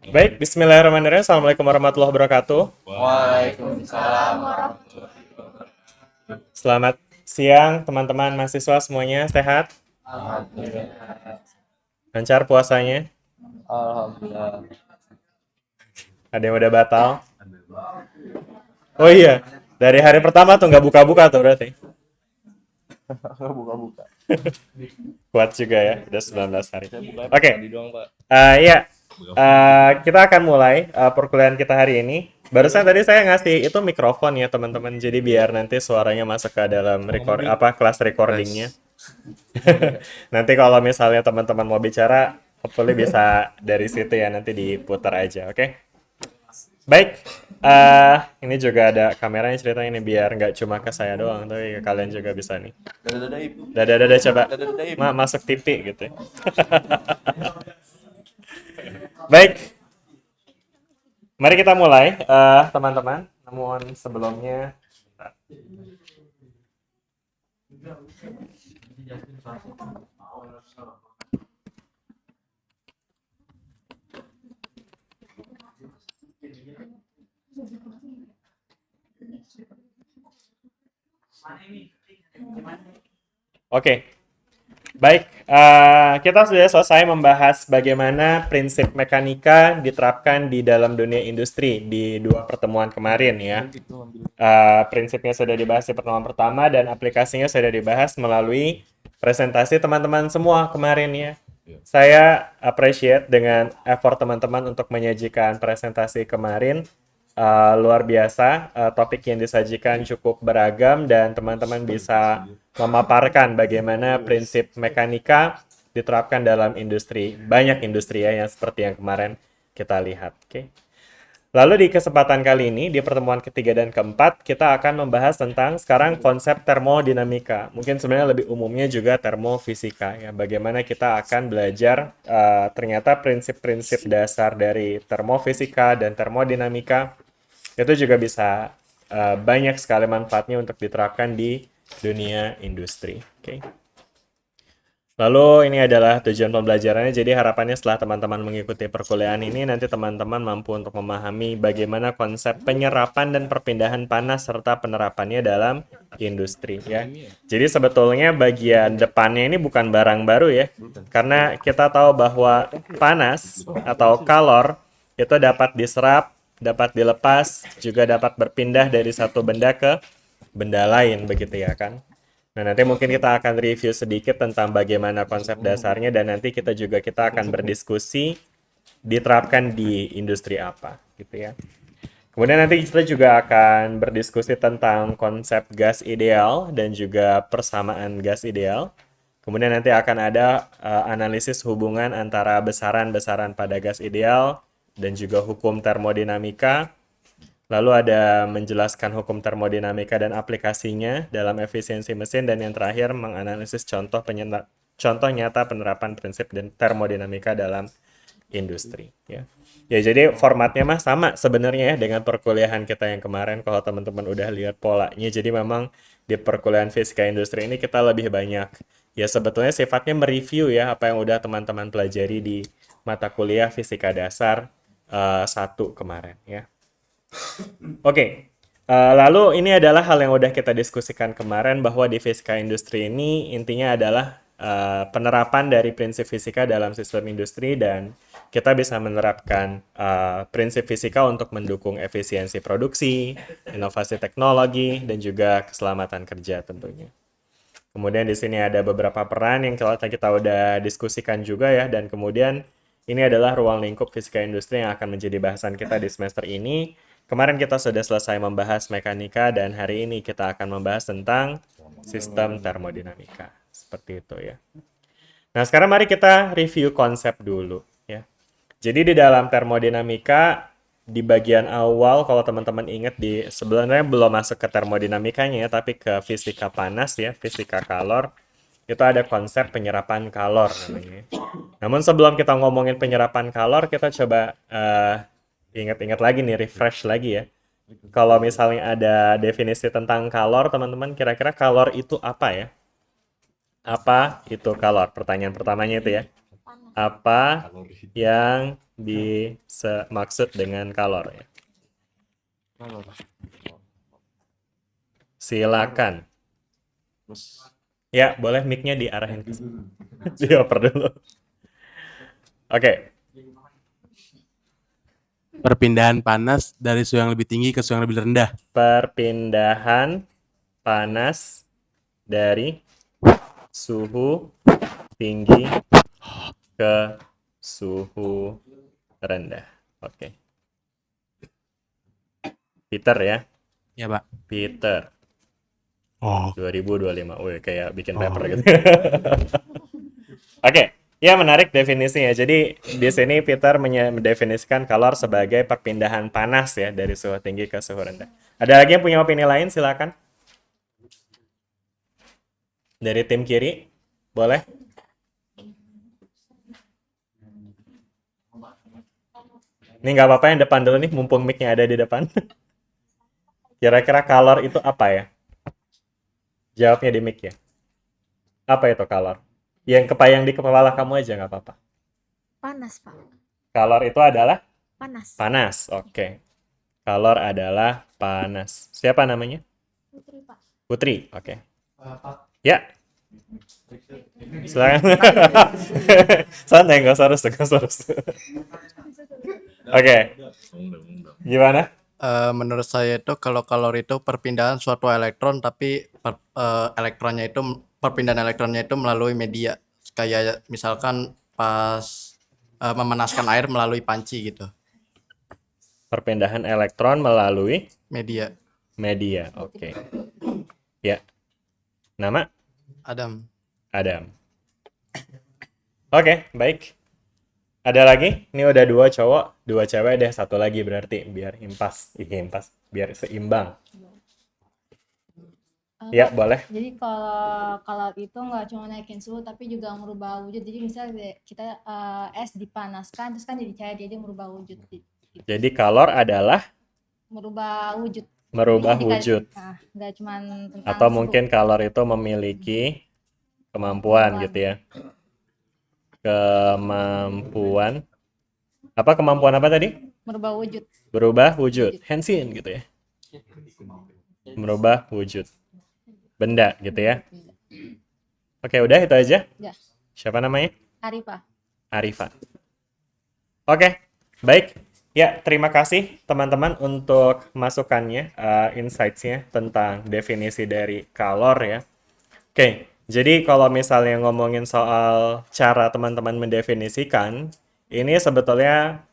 Baik, bismillahirrahmanirrahim. Assalamualaikum warahmatullahi wabarakatuh. Waalaikumsalam. Selamat siang teman-teman mahasiswa semuanya, sehat? Alhamdulillah. Lancar puasanya? Alhamdulillah. Ada yang udah batal? Oh iya, dari hari pertama tuh nggak buka-buka tuh berarti. Buka-buka. Kuat juga ya, udah 19 hari. Saya buka Oke, tadi doang, Pak. ya, kita akan mulai perkuliahan kita hari ini. Barusan tadi saya ngasih itu mikrofon ya teman-teman, jadi biar nanti suaranya masuk ke dalam kelas recordingnya. Nanti kalau misalnya teman-teman mau bicara, hopefully bisa dari situ ya, nanti diputar aja, oke? Baik, ini juga ada kameranya ceritanya ini biar nggak cuma ke saya doang, tapi ke kalian juga bisa nih. Dadadaib. Dadah coba Dadadaib. masuk TV gitu ya. Baik, mari kita mulai teman-teman. Namun sebelumnya Oke, baik. Kita sudah selesai membahas bagaimana prinsip mekanika diterapkan di dalam dunia industri di dua pertemuan kemarin ya. Prinsipnya sudah dibahas di pertemuan pertama dan aplikasinya sudah dibahas melalui presentasi teman-teman semua kemarin ya. Saya appreciate dengan effort teman-teman untuk menyajikan presentasi kemarin. Luar biasa, topik yang disajikan cukup beragam dan teman-teman bisa memaparkan bagaimana prinsip mekanika diterapkan dalam industri. Banyak industri ya yang seperti yang kemarin kita lihat. Oke. Lalu di kesempatan kali ini, di pertemuan ketiga dan keempat, kita akan membahas tentang sekarang konsep termodinamika. Mungkin sebenarnya lebih umumnya juga termofisika. Ya. Bagaimana kita akan belajar ternyata prinsip-prinsip dasar dari termofisika dan termodinamika itu juga bisa banyak sekali manfaatnya untuk diterapkan di dunia industri. Oke. Lalu ini adalah tujuan pembelajarannya, jadi harapannya setelah teman-teman mengikuti perkuliahan ini, nanti teman-teman mampu untuk memahami bagaimana konsep penyerapan dan perpindahan panas serta penerapannya dalam industri ya. Jadi sebetulnya bagian depannya ini bukan barang baru ya, karena kita tahu bahwa panas atau kalor itu dapat diserap, dapat dilepas, juga dapat berpindah dari satu benda ke benda lain begitu ya kan. Nah, nanti mungkin kita akan review sedikit tentang bagaimana konsep dasarnya dan nanti kita akan berdiskusi diterapkan di industri apa gitu ya. Kemudian nanti kita juga akan berdiskusi tentang konsep gas ideal dan juga persamaan gas ideal. Kemudian nanti akan ada analisis hubungan antara besaran-besaran pada gas ideal dan juga hukum termodinamika. Lalu ada menjelaskan hukum termodinamika dan aplikasinya dalam efisiensi mesin, dan yang terakhir menganalisis contoh nyata penerapan prinsip dan termodinamika dalam industri ya. Ya, jadi formatnya mah sama sebenarnya ya dengan perkuliahan kita yang kemarin kalau teman-teman udah lihat polanya. Jadi memang di perkuliahan fisika industri ini kita lebih banyak ya sebetulnya sifatnya mereview ya apa yang udah teman-teman pelajari di mata kuliah fisika dasar 1 kemarin ya. Oke, lalu ini adalah hal yang udah kita diskusikan kemarin bahwa di fisika industri ini intinya adalah penerapan dari prinsip fisika dalam sistem industri dan kita bisa menerapkan prinsip fisika untuk mendukung efisiensi produksi, inovasi teknologi, dan juga keselamatan kerja tentunya. Kemudian di sini ada beberapa peran yang kita udah diskusikan juga ya, dan kemudian ini adalah ruang lingkup fisika industri yang akan menjadi bahasan kita di semester ini. Kemarin kita sudah selesai membahas mekanika dan hari ini kita akan membahas tentang sistem termodinamika. Seperti itu ya. Nah, sekarang mari kita review konsep dulu ya. Jadi di dalam termodinamika di bagian awal kalau teman-teman ingat di sebenarnya belum masuk ke termodinamikanya ya, tapi ke fisika panas ya, fisika kalor. Itu ada konsep penyerapan kalor namanya. Namun sebelum kita ngomongin penyerapan kalor, kita coba ingat-ingat lagi nih, refresh lagi ya. Kalau misalnya ada definisi tentang kalor, teman-teman kira-kira kalor itu apa ya? Apa itu kalor? Pertanyaan pertamanya itu ya. Apa yang dimaksud dengan kalor ya? Silakan. Ya, boleh mic-nya diarahin ke sini. Dioper dulu. Oke. Perpindahan panas dari suhu yang lebih tinggi ke suhu yang lebih rendah. Perpindahan panas dari suhu tinggi ke suhu rendah. Oke. Peter ya. Ya, Pak. Peter. Oh. 2025. Wih, kayak bikin paper gitu. Oke. Ya, menarik definisinya. Jadi, di sini Peter mendefinisikan kalor sebagai perpindahan panas ya dari suhu tinggi ke suhu rendah. Ada lagi yang punya opini lain? Silakan. Dari tim kiri, boleh? Ini nggak apa-apa yang depan dulu nih, mumpung mic-nya ada di depan. Kira-kira kalor itu apa ya? Jawabnya di mic ya. Apa itu kalor? Yang kebayang di kepala kamu aja nggak apa-apa. Panas, Pak. Kalor itu adalah Panas. panas. Oke. Kalor adalah panas. Siapa namanya? Putri, Pak. Putri. Oke. Pak. Ya. Silakan. Santai, nggak usah rusuh, nggak usah rusuh. Oke. Gimana? Menurut saya itu kalau kalor itu perpindahan suatu elektron tapi perpindahan elektronnya itu melalui media kayak misalkan pas memanaskan air melalui panci gitu. Perpindahan elektron melalui Media. media. Oke. Ya. Nama? Adam. Adam. Oke, baik. Ada lagi? Ini udah 2 cowok, 2 cewek deh, 1 lagi berarti biar impas, biar seimbang. Ya, Pak, boleh. jadi kalau itu nggak cuma naikin suhu tapi juga merubah wujud. Jadi misalnya kita es dipanaskan terus kan jadi cair, jadi merubah wujud. Jadi kalor adalah Merubah wujud. merubah Jadi wujud. Nah, nggak cuma tentang Atau suhu. mungkin kalor itu memiliki kemampuan gitu ya. Kemampuan. Apa kemampuan apa tadi? Merubah wujud. Berubah wujud. Hansin gitu ya. Merubah wujud benda gitu ya. Oke, udah itu aja. Ya. Siapa namanya? Arifah. Arifah. Oke, baik. Ya, terima kasih teman-teman untuk masukannya, insights-nya tentang definisi dari kalor ya. Oke, jadi kalau misalnya ngomongin soal cara teman-teman mendefinisikan, ini sebetulnya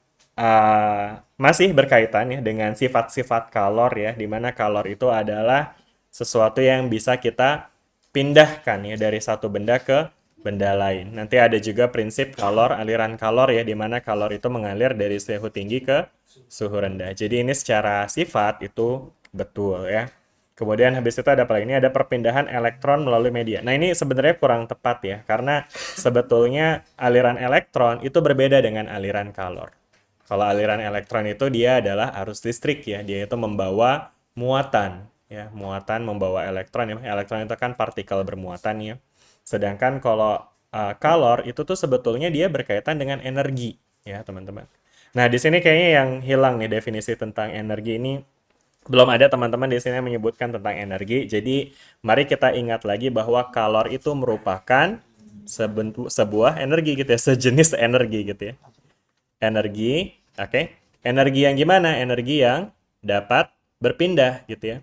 masih berkaitan ya dengan sifat-sifat kalor ya, di mana kalor itu adalah sesuatu yang bisa kita pindahkan ya dari satu benda ke benda lain. Nanti ada juga prinsip kalor, aliran kalor ya, di mana kalor itu mengalir dari suhu tinggi ke suhu rendah. Jadi ini secara sifat itu betul ya. Kemudian habis itu ada apa lagi? Ini ada perpindahan elektron melalui media. Nah ini sebenarnya kurang tepat ya, karena sebetulnya aliran elektron itu berbeda dengan aliran kalor. Kalau aliran elektron itu dia adalah arus listrik ya, dia itu membawa muatan ya, muatan membawa elektron ya. Elektron itu kan partikel bermuatan ya. Sedangkan kalau kalor itu tuh sebetulnya dia berkaitan dengan energi ya, teman-teman. Nah, di sini kayaknya yang hilang nih definisi tentang energi ini. Belum ada teman-teman di sini yang menyebutkan tentang energi. Jadi, mari kita ingat lagi bahwa kalor itu merupakan sebuah energi gitu ya, sejenis energi gitu ya. Energi, oke. Energi yang gimana? Energi yang dapat berpindah gitu ya.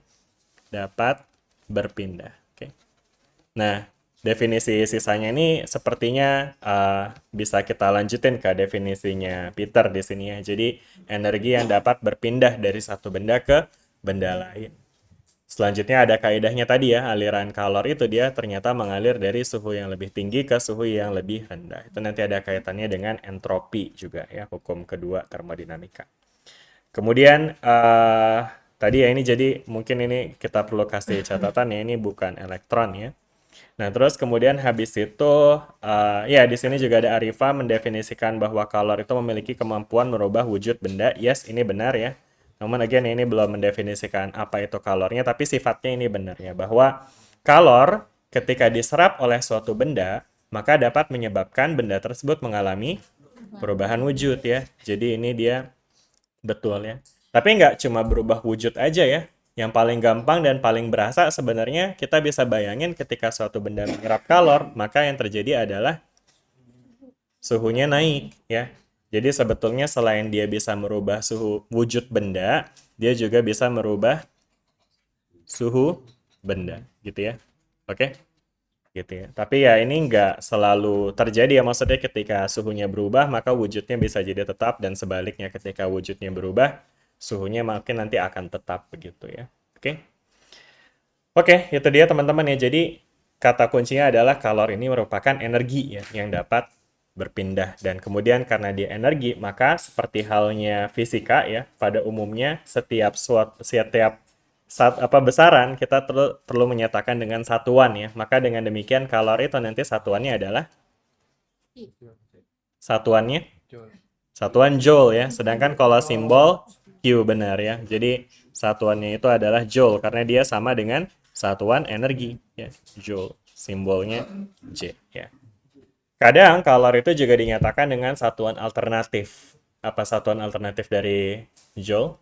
Dapat berpindah, oke. Nah, definisi sisanya ini sepertinya bisa kita lanjutin ke definisinya Peter di sini ya. Jadi, energi yang dapat berpindah dari satu benda ke benda lain. Selanjutnya ada kaidahnya tadi ya, aliran kalor itu dia ternyata mengalir dari suhu yang lebih tinggi ke suhu yang lebih rendah. Itu nanti ada kaitannya dengan entropi juga ya, hukum kedua termodinamika. Kemudian tadi ya ini jadi mungkin ini kita perlu kasih catatan ya, ini bukan elektron ya. Nah, terus kemudian habis itu ya di sini juga ada Arifah mendefinisikan bahwa kalor itu memiliki kemampuan merubah wujud benda. Yes, ini benar ya. Namun again ini belum mendefinisikan apa itu kalornya, tapi sifatnya ini benar ya, bahwa kalor ketika diserap oleh suatu benda, maka dapat menyebabkan benda tersebut mengalami perubahan wujud ya. Jadi ini dia betul ya. Tapi nggak cuma berubah wujud aja ya. Yang paling gampang dan paling berasa sebenarnya kita bisa bayangin ketika suatu benda menyerap kalor, maka yang terjadi adalah suhunya naik ya. Jadi sebetulnya selain dia bisa merubah suhu wujud benda, dia juga bisa merubah suhu benda gitu ya. Oke? Gitu ya. Tapi ya ini nggak selalu terjadi ya, maksudnya ketika suhunya berubah maka wujudnya bisa jadi tetap, dan sebaliknya ketika wujudnya berubah suhunya makin nanti akan tetap begitu ya. Oke. Oke, itu dia teman-teman ya. Jadi kata kuncinya adalah kalor ini merupakan energi ya yang dapat berpindah, dan kemudian karena dia energi maka seperti halnya fisika ya, pada umumnya setiap besaran kita perlu menyatakan dengan satuan ya. Maka dengan demikian kalor itu nanti satuannya adalah satuan joule ya. Sedangkan kalau simbol Q benar ya. Jadi satuannya itu adalah joule karena dia sama dengan satuan energi ya, joule. Simbolnya J ya. Kadang kalor itu juga dinyatakan dengan satuan alternatif. Apa satuan alternatif dari joule?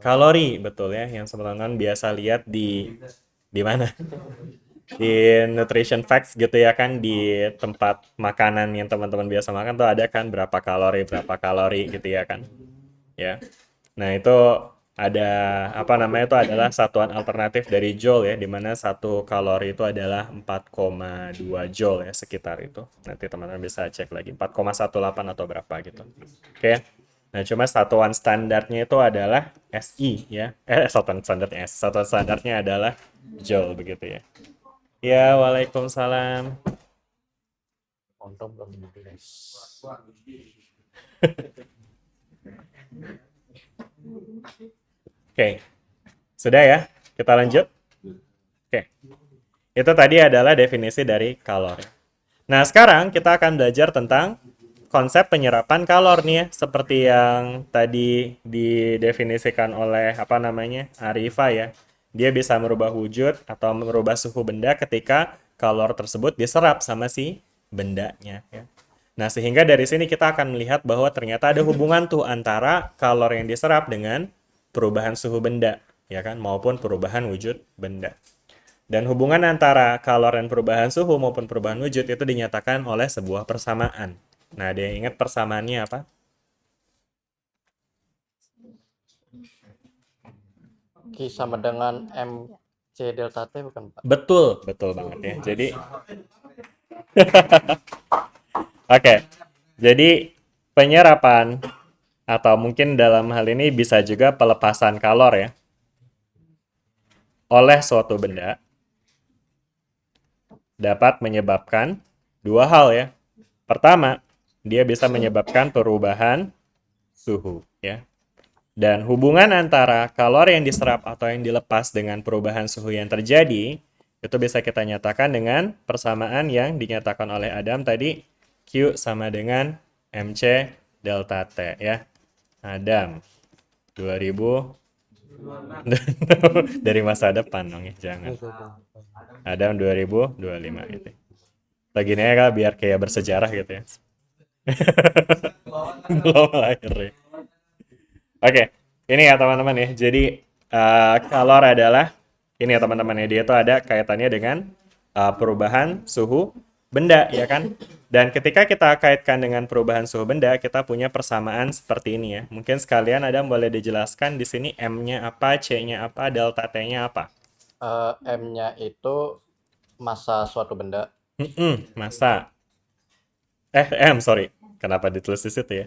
Kalori, betul ya. Yang teman-teman biasa lihat di mana? Di nutrition facts gitu ya kan, di tempat makanan yang teman-teman biasa makan tuh ada kan berapa kalori gitu ya kan. Ya. Nah, itu ada apa namanya, itu adalah satuan alternatif dari joule ya, di mana 1 kalori itu adalah 4,2 joule ya, sekitar itu. Nanti teman-teman bisa cek lagi 4,18 atau berapa gitu. Oke. Nah, cuma satuan standarnya itu adalah SI ya. Satuan standarnya adalah joule begitu ya. Ya, waalaikumsalam. Oke. Sudah ya? Kita lanjut. Oke. Itu tadi adalah definisi dari kalor. Nah, sekarang kita akan belajar tentang konsep penyerapan kalor nih ya, seperti yang tadi didefinisikan oleh Arifa ya. Dia bisa merubah wujud atau merubah suhu benda ketika kalor tersebut diserap sama si bendanya ya. Nah, sehingga dari sini kita akan melihat bahwa ternyata ada hubungan tuh antara kalor yang diserap dengan perubahan suhu benda ya kan, maupun perubahan wujud benda. Dan hubungan antara kalor dan perubahan suhu maupun perubahan wujud itu dinyatakan oleh sebuah persamaan. Nah, ada yang ingat persamaannya apa? Q sama dengan MC delta T bukan Pak? Betul banget ya. Jadi Oke. Jadi penyerapan atau mungkin dalam hal ini bisa juga pelepasan kalor ya oleh suatu benda dapat menyebabkan dua hal ya. Pertama, dia bisa menyebabkan perubahan suhu ya. Dan hubungan antara kalor yang diserap atau yang dilepas dengan perubahan suhu yang terjadi itu bisa kita nyatakan dengan persamaan yang dinyatakan oleh Adam tadi, Q sama dengan MC delta T ya. Adam 2000 dari masa depan dong ya, jangan. Adam 2025 gitu. Begini ya Kak, biar kayak bersejarah gitu ya. Belum lahir ya. Oke, ini ya teman-teman ya. Jadi kalor adalah ini ya teman-teman ya, dia itu ada kaitannya dengan perubahan suhu benda ya kan. Dan ketika kita kaitkan dengan perubahan suhu benda, kita punya persamaan seperti ini ya. Mungkin sekalian ada boleh dijelaskan di sini M-nya apa, C-nya apa, delta T-nya apa? M-nya itu massa suatu benda. Massa. Sorry. Kenapa ditulis di situ ya?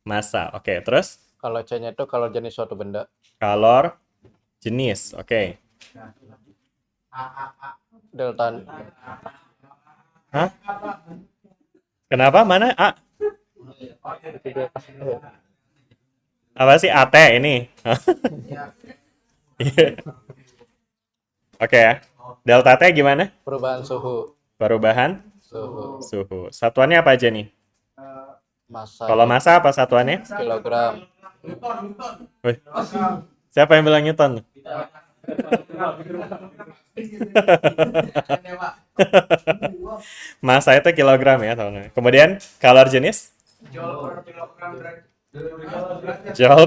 Massa. Oke, terus? Kalau C-nya itu kalor jenis suatu benda. Kalor jenis. Oke. Delta. Hah? Kenapa? Mana A? Apa sih AT ini? Oke ya. Delta T gimana? Perubahan suhu. Perubahan suhu. Satuannya apa aja nih? Massa. Kalau massa apa satuannya? Kilogram. Wih. Siapa yang bilang Newton? Massa itu kilogram ya teman-teman. Kemudian kalor jenis joule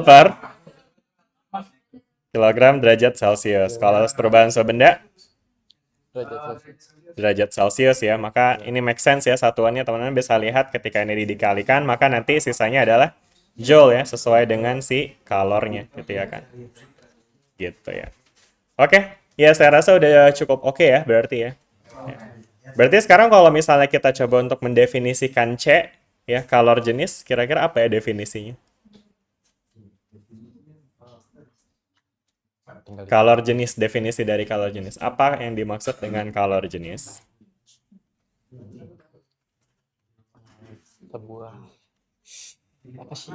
per kilogram derajat Celcius. Kalau perubahan suhu benda derajat Celcius ya, maka ini make sense ya satuannya teman-teman bisa lihat ketika ini dikalikan maka nanti sisanya adalah joule ya sesuai dengan si kalornya gitu ya kan. Gitu ya. Oke, ya saya rasa udah cukup oke ya berarti ya. Ya. Berarti sekarang kalau misalnya kita coba untuk mendefinisikan C ya kalor jenis, kira-kira apa ya definisinya? Kalor jenis, definisi dari kalor jenis. Apa yang dimaksud dengan kalor jenis? Sebuah apa sih?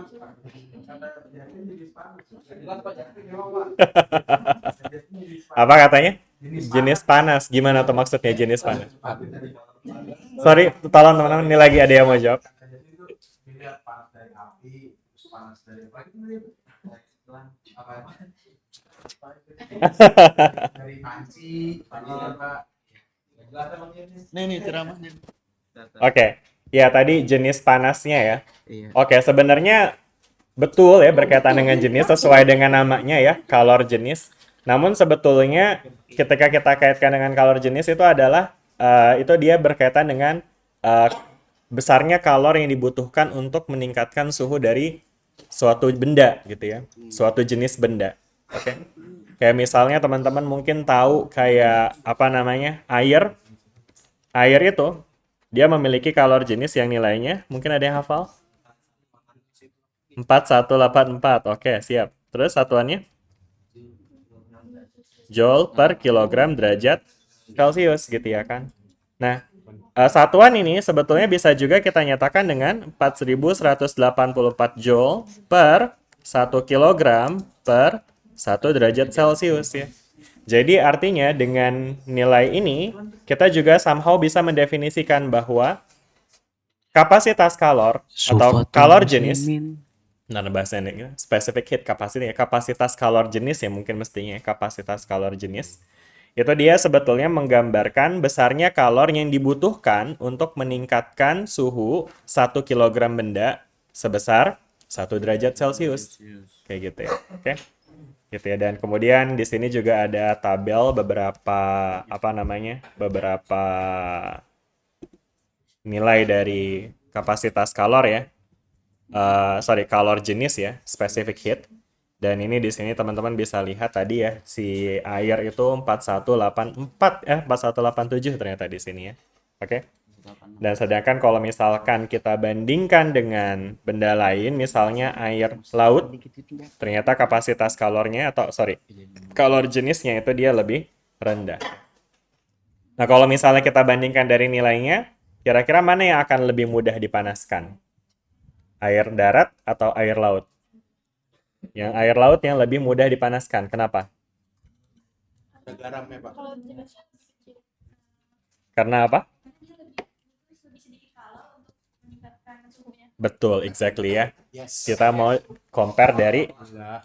Apa katanya? Jenis panas. Gimana tuh maksudnya jenis panas? Sorry, tolong teman-teman, ini lagi ada yang mau jawab. Nih ceramahnya. Oke, ya tadi jenis panasnya ya. Iya. Oke, sebenarnya betul ya berkaitan dengan jenis sesuai dengan namanya ya, kalor jenis. Namun sebetulnya ketika kita kaitkan dengan kalor jenis itu adalah itu dia berkaitan dengan besarnya kalor yang dibutuhkan untuk meningkatkan suhu dari suatu benda gitu ya, suatu jenis benda. Oke. Kayak misalnya teman-teman mungkin tahu kayak apa namanya? Air. Air itu dia memiliki kalor jenis yang nilainya mungkin ada yang hafal? 4184. Oke, siap. Terus satuannya? Joule per kilogram derajat Celcius gitu ya kan. Nah, satuan ini sebetulnya bisa juga kita nyatakan dengan 4184 Joule per 1 kilogram per 1 derajat Celcius ya. Jadi artinya dengan nilai ini kita juga somehow bisa mendefinisikan bahwa kapasitas kalor atau kalor jenis, nah bahasa ini specific heat capacity ya, kapasitas kalor jenis ya mungkin mestinya kapasitas kalor jenis itu dia sebetulnya menggambarkan besarnya kalor yang dibutuhkan untuk meningkatkan suhu 1 kilogram benda sebesar 1 derajat Celcius kayak gitu ya. Oke. Gitu ya, dan kemudian di sini juga ada tabel beberapa apa namanya beberapa nilai dari kapasitas kalor ya. Kalor jenis ya, specific heat. Dan ini di sini teman-teman bisa lihat tadi ya, si air itu 4187 ternyata di sini ya. Oke. Dan sedangkan kalau misalkan kita bandingkan dengan benda lain, misalnya air laut, ternyata kapasitas kalornya kalor jenisnya itu dia lebih rendah. Nah, kalau misalnya kita bandingkan dari nilainya, kira-kira mana yang akan lebih mudah dipanaskan? Air darat atau air laut? Yang air laut yang lebih mudah dipanaskan. Kenapa? Karena apa? Betul, exactly ya. Kita mau compare dari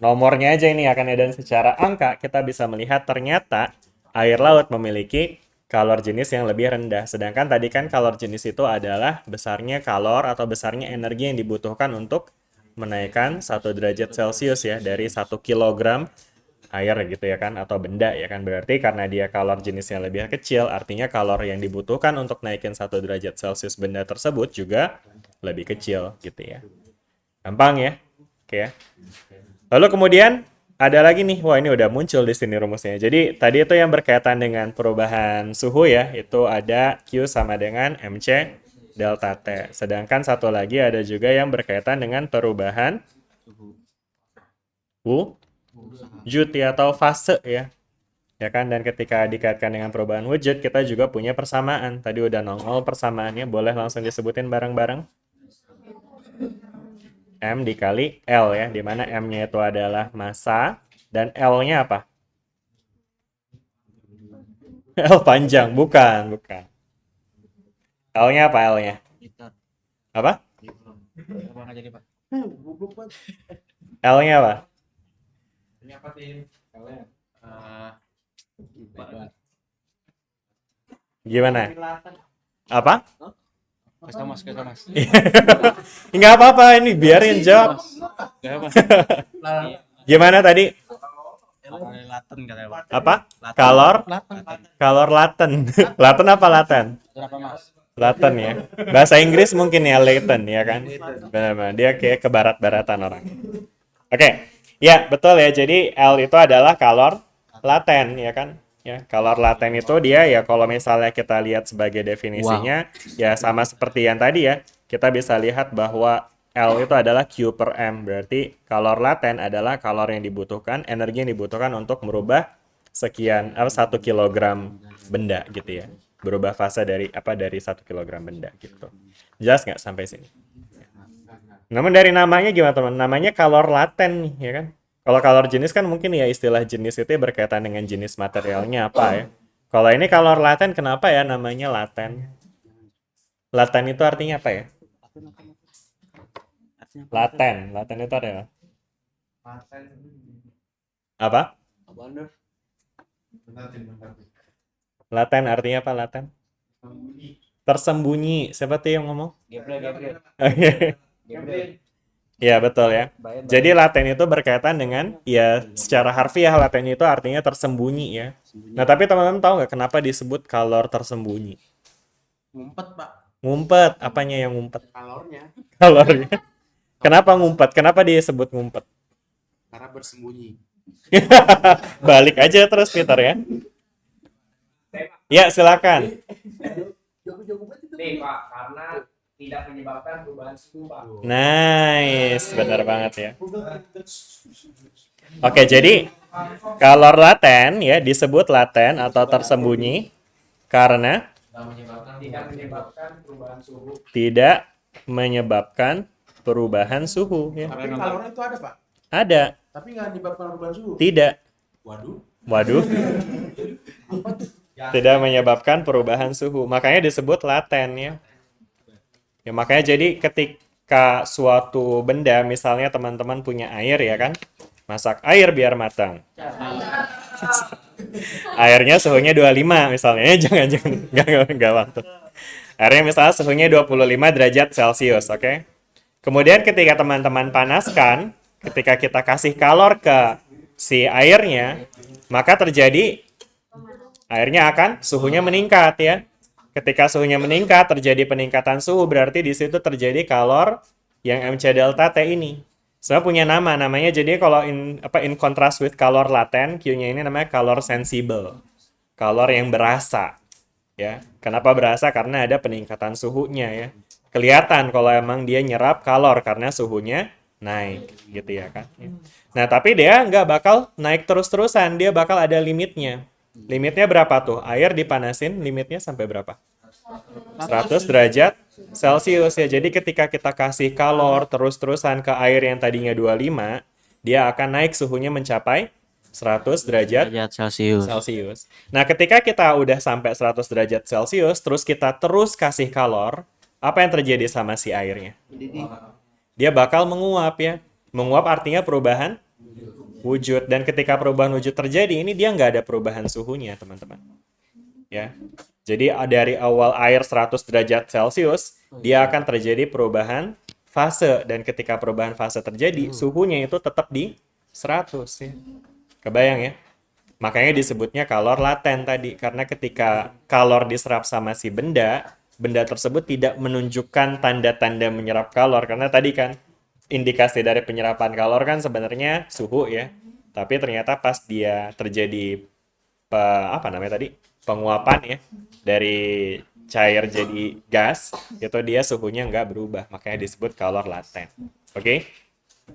nomornya aja ini akan dan secara angka kita bisa melihat ternyata air laut memiliki kalor jenis yang lebih rendah. Sedangkan tadi kan kalor jenis itu adalah besarnya kalor atau besarnya energi yang dibutuhkan untuk menaikkan 1 derajat Celcius ya dari 1 kilogram air gitu ya kan atau benda ya kan, berarti karena dia kalor jenisnya lebih kecil artinya kalor yang dibutuhkan untuk naikin 1 derajat Celcius benda tersebut juga lebih kecil gitu ya. Gampang ya. Oke ya. Lalu kemudian ada lagi nih, wah ini udah muncul di sini rumusnya. Jadi tadi itu yang berkaitan dengan perubahan suhu ya, itu ada Q sama dengan MC delta T. Sedangkan satu lagi ada juga yang berkaitan dengan perubahan wujud ya, atau fase ya. Ya kan, dan ketika dikaitkan dengan perubahan wujud, kita juga punya persamaan. Tadi udah nongol persamaannya, boleh langsung disebutin bareng-bareng. M dikali L ya, di mana M-nya itu adalah massa, dan L-nya apa? L panjang, bukan. L-nya apa L-nya? Apa? L-nya apa? Ini apa sih? Gimana? Apa? Kasih mas. Nggak apa-apa, ini biarin jawab. Gak mas. Gimana tadi? Laten katanya pak. Apa? Kalor laten. Laten apa laten? Berapa mas? Laten ya. Bahasa Inggris mungkin ya laten ya kan. Benar-benar dia kayak ke barat-baratan orang. Oke. Ya, betul ya. Jadi L itu adalah kalor laten ya kan. Ya, kalor laten itu dia ya kalau misalnya kita lihat sebagai definisinya ya sama seperti yang tadi ya. Kita bisa lihat bahwa L itu adalah Q per M. Berarti kalor laten adalah kalor yang dibutuhkan, energi yang dibutuhkan untuk merubah sekian 1 kilogram benda gitu ya. Berubah fase dari 1 kilogram benda gitu. Jelas nggak sampai sini? Namun dari namanya gimana teman? Namanya kalor laten nih ya kan. Kalau kalor jenis kan mungkin ya istilah jenis itu berkaitan dengan jenis materialnya apa ya. Kalau ini kalor laten kenapa ya namanya laten? Laten itu artinya apa ya? Laten itu ada apa? Laten artinya apa laten? Tersembunyi. Siapa tuh yang ngomong? Gabriel. Ya betul ya. Jadi laten itu berkaitan dengan ya secara harfiah laten itu artinya tersembunyi ya. Nah tapi teman-teman tahu nggak kenapa disebut kalor tersembunyi? Ngumpet, Pak. Ngumpet. Apanya yang ngumpet? Kalornya. Kalornya. Kenapa ngumpet? Kenapa disebut ngumpet? Karena bersembunyi. Balik aja terus Peter ya. Ya silakan. Nih Pak, karena tidak menyebabkan perubahan suhu Pak. Nice, benar banget ya. Oke, jadi kalor laten ya disebut laten atau tersembunyi karena Tidak menyebabkan perubahan suhu. tidak menyebabkan perubahan suhu ya. Tapi kalornya itu ada, Pak. Ada, Tapi nggak menyebabkan perubahan suhu. tidak. Waduh. Waduh. Tidak menyebabkan perubahan suhu. Makanya disebut laten ya. Ya makanya jadi ketika suatu benda misalnya teman-teman punya air ya kan. Masak air biar matang. Airnya suhunya 25 misalnya. Jangan enggak waktu. Airnya misalnya suhunya 25 derajat Celcius, oke? Kemudian ketika teman-teman panaskan, ketika kita kasih kalor ke si airnya, maka terjadi airnya akan suhunya meningkat ya. Ketika suhunya meningkat, terjadi peningkatan suhu, berarti di situ terjadi kalor yang Mc delta T ini. Sebenarnya punya nama, namanya jadi kalau in contrast with kalor laten, Q-nya ini namanya kalor sensible. Kalor yang berasa. Ya. Kenapa berasa? Karena ada peningkatan suhunya ya. Kelihatan kalau emang dia nyerap kalor karena suhunya naik gitu ya kan. Nah, tapi dia nggak bakal naik terus-terusan, dia bakal ada limitnya. Limitnya berapa tuh? Air dipanasin limitnya sampai berapa? 100 derajat Celcius ya. Jadi ketika kita kasih kalor terus-terusan ke air yang tadinya 25, dia akan naik suhunya mencapai 100 derajat Celcius. Nah, ketika kita udah sampai 100 derajat Celcius, terus kita terus kasih kalor, apa yang terjadi sama si airnya? Dia bakal menguap ya. Menguap artinya perubahan wujud. Dan ketika perubahan wujud terjadi, ini dia nggak ada perubahan suhunya, teman-teman. Ya. Jadi dari awal air 100 derajat Celcius, dia akan terjadi perubahan fase. Dan ketika perubahan fase terjadi, suhunya itu tetap di 100 ya. Kebayang ya? Makanya disebutnya kalor laten tadi. Karena ketika kalor diserap sama si benda, benda tersebut tidak menunjukkan tanda-tanda menyerap kalor. Karena tadi kan indikasi dari penyerapan kalor kan sebenarnya suhu ya. Tapi ternyata pas dia terjadi penguapan ya dari cair jadi gas, itu dia suhunya nggak berubah. Makanya disebut kalor laten. Oke?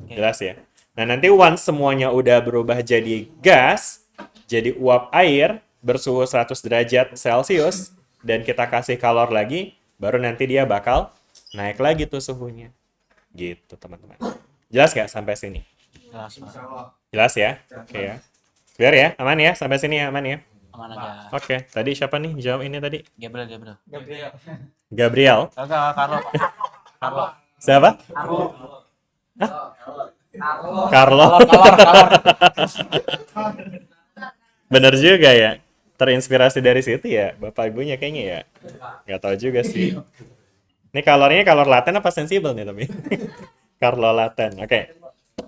Jelas ya? Nah, nanti once semuanya udah berubah jadi gas, jadi uap air bersuhu 100 derajat Celcius, dan kita kasih kalor lagi, baru nanti dia bakal naik lagi tuh suhunya. Gitu, teman-teman. Jelas nggak sampai sini? Jelas, Pak. Jelas ya? Oke ya. Clear ya? Aman ya? Sampai sini ya? Aman ya? Aman aja. Oke. Tadi siapa nih jawab ini tadi? Gabriel. Gabriel. Enggak, Carlo. Siapa? Carlo. Bener juga ya. Terinspirasi dari situ ya, bapak ibunya kayaknya ya. Nggak tahu juga sih. Ini kalornya kalor laten apa sensibel nih tapi? Kalor laten. Oke.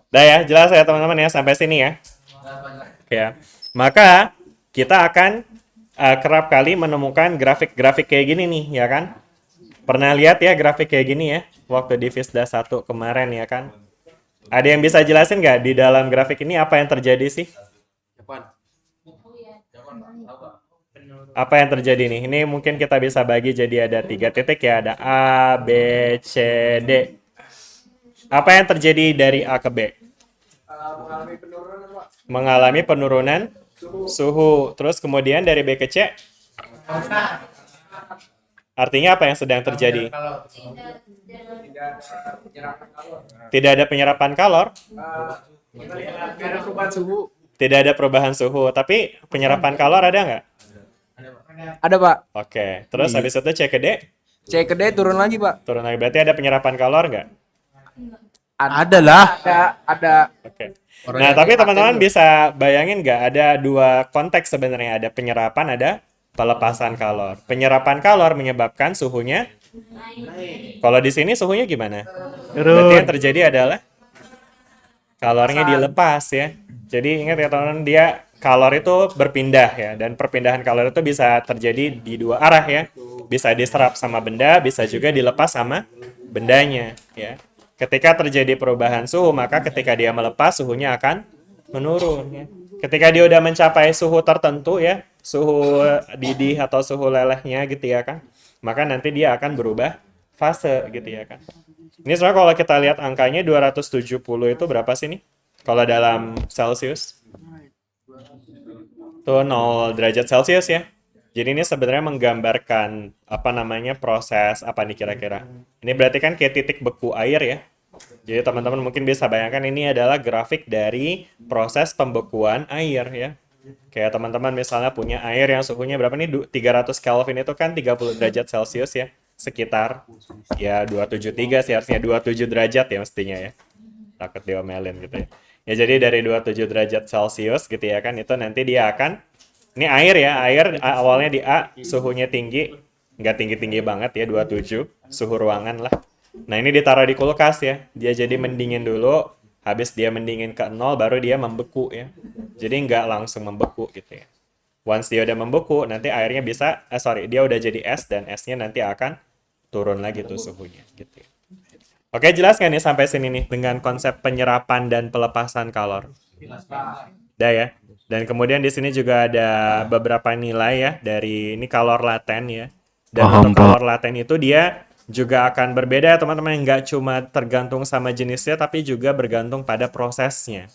Udah ya, jelas ya teman-teman ya sampai sini ya. Oke ya. Maka kita akan kerap kali menemukan grafik-grafik kayak gini nih, ya kan? Pernah lihat ya grafik kayak gini ya waktu di Visda 1 kemarin ya kan? Ada yang bisa jelasin nggak di dalam grafik ini apa yang terjadi sih? Apa yang terjadi nih? Ini mungkin kita bisa bagi jadi ada 3 titik ya. Ada A, B, C, D. Apa yang terjadi dari A ke B? Mengalami penurunan suhu. Terus kemudian dari B ke C? Artinya apa yang sedang terjadi? Tidak ada penyerapan kalor. Tidak ada perubahan suhu. Tapi penyerapan kalor ada nggak? Ada Pak. Oke. Terus habis itu C ke D? C ke D turun lagi Pak. Turun lagi. Berarti ada penyerapan kalor nggak? Ada lah. Ada. Oke. Nah, tapi teman-teman bisa bayangin nggak ada dua konteks sebenarnya. Ada penyerapan, ada pelepasan kalor. Penyerapan kalor menyebabkan suhunya. Kalau di sini suhunya gimana? Berarti yang terjadi adalah kalornya dilepas ya. Jadi ingat ya teman-teman, dia kalor itu berpindah ya. Dan perpindahan kalor itu bisa terjadi di dua arah ya. Bisa diserap sama benda, bisa juga dilepas sama bendanya ya. Ketika terjadi perubahan suhu, maka ketika dia melepas, suhunya akan menurun. Ya. Ketika dia udah mencapai suhu tertentu ya, suhu didih atau suhu lelehnya gitu ya kan, maka nanti dia akan berubah fase gitu ya kan. Ini sebenarnya kalau kita lihat angkanya 270 itu berapa sih nih? Kalau dalam Celsius? Tuh 0 derajat Celcius ya. Jadi ini sebenarnya menggambarkan apa namanya proses apa nih kira-kira. Ini berarti kan kayak titik beku air ya. Jadi teman-teman mungkin bisa bayangkan ini adalah grafik dari proses pembekuan air ya. Kayak teman-teman misalnya punya air yang suhunya berapa nih? 300 Kelvin itu kan 30 derajat Celcius ya. Sekitar ya 273 sih harusnya 27 derajat ya mestinya ya. Takut diomelin gitu ya. Ya jadi dari 27 derajat Celcius gitu ya kan itu nanti dia akan ini air ya, air awalnya di A, suhunya tinggi, nggak tinggi-tinggi banget ya, 27, suhu ruangan lah. Nah ini ditaruh di kulkas ya, dia jadi mendingin dulu, habis dia mendingin ke 0, baru dia membeku ya. Jadi nggak langsung membeku gitu ya. Once dia udah membeku, nanti airnya bisa, dia udah jadi es, dan esnya nanti akan turun lagi tuh suhunya gitu ya. Oke, jelas nggak nih sampai sini nih, dengan konsep penyerapan dan pelepasan kalor? Udah ya. Dan kemudian di sini juga ada beberapa nilai ya dari ini kalor laten ya. Dan untuk kalor laten itu dia juga akan berbeda ya teman-teman, nggak cuma tergantung sama jenisnya tapi juga bergantung pada prosesnya.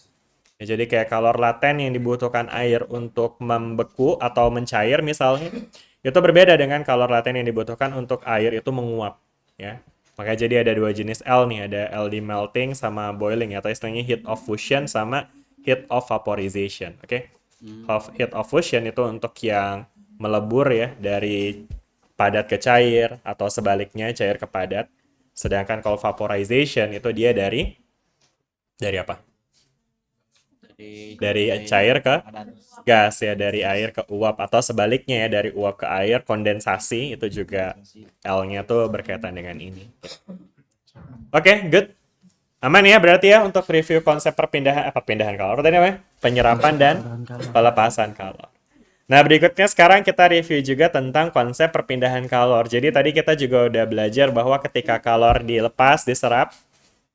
Ya, jadi kayak kalor laten yang dibutuhkan air untuk membeku atau mencair misalnya, itu berbeda dengan kalor laten yang dibutuhkan untuk air itu menguap ya. Makanya jadi ada dua jenis L nih, ada LD melting sama boiling atau istilahnya heat of fusion sama heat of vaporization, oke? Heat of fusion itu untuk yang melebur ya dari padat ke cair atau sebaliknya cair ke padat. Sedangkan kalau vaporization itu dia dari apa? Dari cair ke gas ya, dari air ke uap atau sebaliknya ya dari uap ke air, kondensasi itu juga L-nya tuh berkaitan dengan ini. Oke, good. Aman ya berarti ya untuk review konsep perpindahan kalor tadi apa? Penyerapan dan pelepasan kalor. Nah, berikutnya sekarang kita review juga tentang konsep perpindahan kalor. Jadi tadi kita juga udah belajar bahwa ketika kalor dilepas, diserap,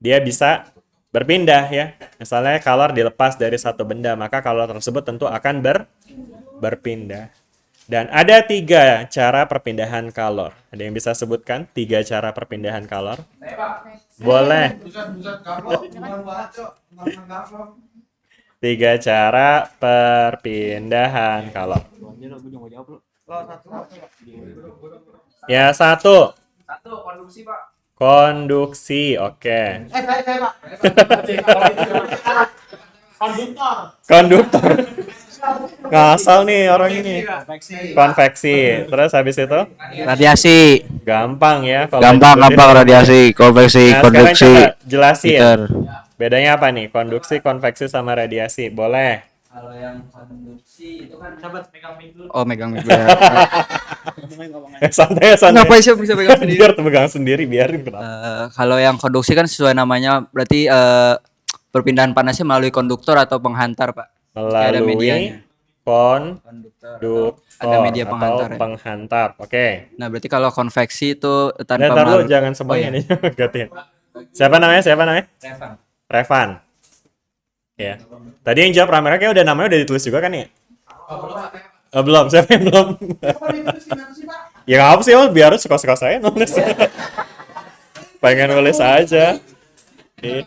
dia bisa berpindah ya. Misalnya kalor dilepas dari satu benda, maka kalor tersebut tentu akan berpindah. Dan ada 3 cara perpindahan kalor. Ada yang bisa sebutkan 3 cara perpindahan kalor? Boleh. 3 cara perpindahan kalor. Ya, 1. Konduksi, Pak. Konduksi, oke. Konduktor. Ngasal nih orang ini. Konveksi. Terus habis itu? Radiasi. Gampang ya. Kalau Gampang disebutin. radiasi, konveksi, Nah, konduksi. sekarang coba jelasin. Heater. Bedanya apa nih? Konduksi, konveksi, sama radiasi. Boleh. Kalau yang konduksi itu kan Coba pegang mic dulu. oh megang mic ya. Santai santai. Ngapain sih bisa pegang sendiri? Biar pegang sendiri, biarin kenapa. Kalau yang konduksi kan sesuai namanya berarti perpindahan panasnya melalui konduktor atau penghantar, Pak. Meski ada medianya. Melalui Konduktor. konduktor Ada media atau penghantar ya. penghantar. Oke. Nah, berarti kalau konveksi itu Dan tanpa ntar lu melalui jangan semuanya iya. nih. Gantian. Siapa namanya? Revan. Revan. Ya. Tadi yang jawab rame-rame kayak udah namanya udah ditulis juga kan ya? Belum. Siapa yang belum? Ya nggak apa sih, Mas. Biar suka-suka saya nulis. Pengen nulis aja. Iya.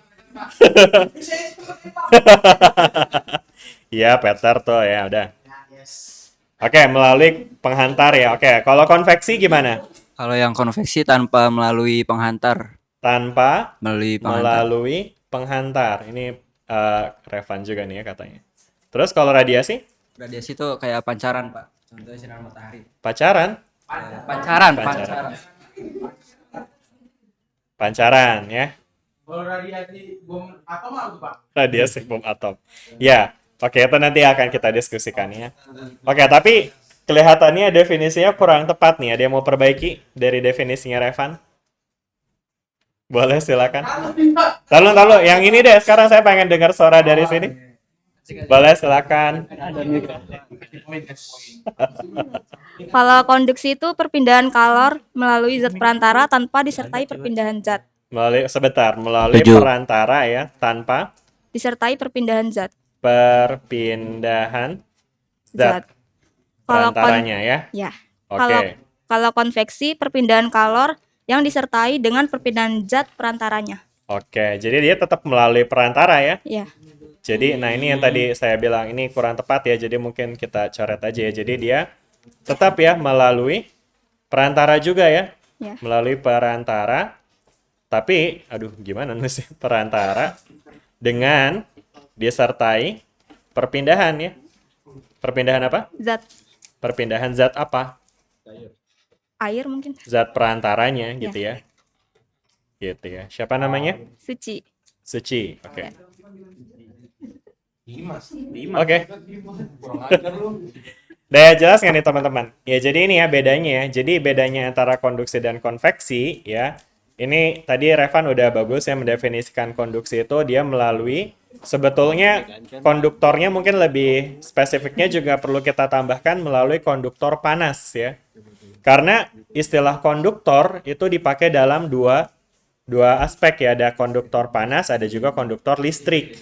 Iya, Peter tuh ya udah. Oke, melalui penghantar ya. Oke, kalau konveksi gimana? Kalau yang konveksi tanpa melalui penghantar, Tanpa melalui penghantar. melalui penghantar. Ini Revan juga nih ya katanya. Terus kalau radiasi? Radiasi itu kayak pancaran, Pak. Contohnya sinar matahari. Pacaran? Pancaran. Pancaran ya. Kalau radiasi bom atom apa tuh, Pak? Radiasi bom atom. Ya, oke, itu nanti akan kita diskusikan ya. Oke, tapi kelihatannya definisinya kurang tepat nih. Ada yang mau perbaiki dari definisinya Revan? Boleh, silakan. Tahu, yang ini deh. Sekarang saya pengen dengar suara dari sini. Boleh, silakan. Kalau konduksi itu perpindahan kalor melalui zat perantara tanpa disertai perpindahan zat. Melalui Setuju. perantara ya, tanpa Disertai perpindahan zat. perpindahan zat Kalau perantaranya ya. ya. Oke. Kalau konveksi perpindahan kalor yang disertai dengan perpindahan zat perantaranya. Oke, jadi dia tetap melalui perantara ya. Ya. Jadi, nah ini yang tadi saya bilang ini kurang tepat ya. Jadi mungkin kita coret aja ya. Jadi dia tetap ya melalui perantara juga ya. Ya. Melalui perantara. Tapi, aduh gimana nih sih perantara dengan disertai perpindahan ya. Perpindahan apa? Zat Perpindahan zat apa? air mungkin. Zat perantaranya gitu ya. Gitu ya. Siapa namanya? Suci. Suci. Oke. Oke. Udah ya, jelas nggak nih teman-teman? Ya jadi ini ya bedanya ya. Jadi bedanya antara konduksi dan konveksi ya. Ini tadi Revan udah bagus ya mendefinisikan konduksi itu dia melalui sebetulnya konduktornya mungkin lebih spesifiknya juga perlu kita tambahkan melalui konduktor panas ya. Karena istilah konduktor itu dipakai dalam dua aspek ya, ada konduktor panas, ada juga konduktor listrik.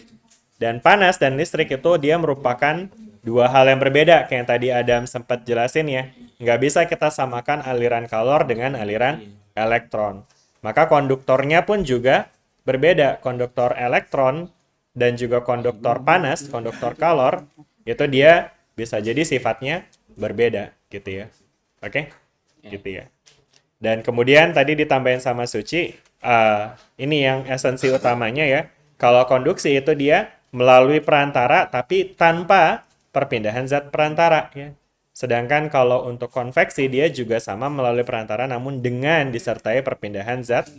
Dan panas dan listrik itu dia merupakan dua hal yang berbeda, kayak yang tadi Adam sempat jelasin ya. Nggak bisa kita samakan aliran kalor dengan aliran elektron. Maka konduktornya pun juga berbeda. Konduktor elektron dan juga konduktor panas, konduktor kalor, itu dia bisa jadi sifatnya berbeda gitu ya. Oke? Gitu ya. Dan kemudian tadi ditambahin sama Suci, ini yang esensi utamanya ya. Kalau konduksi itu dia melalui perantara tapi tanpa perpindahan zat perantara ya. Sedangkan kalau untuk konveksi dia juga sama melalui perantara namun dengan disertai perpindahan zat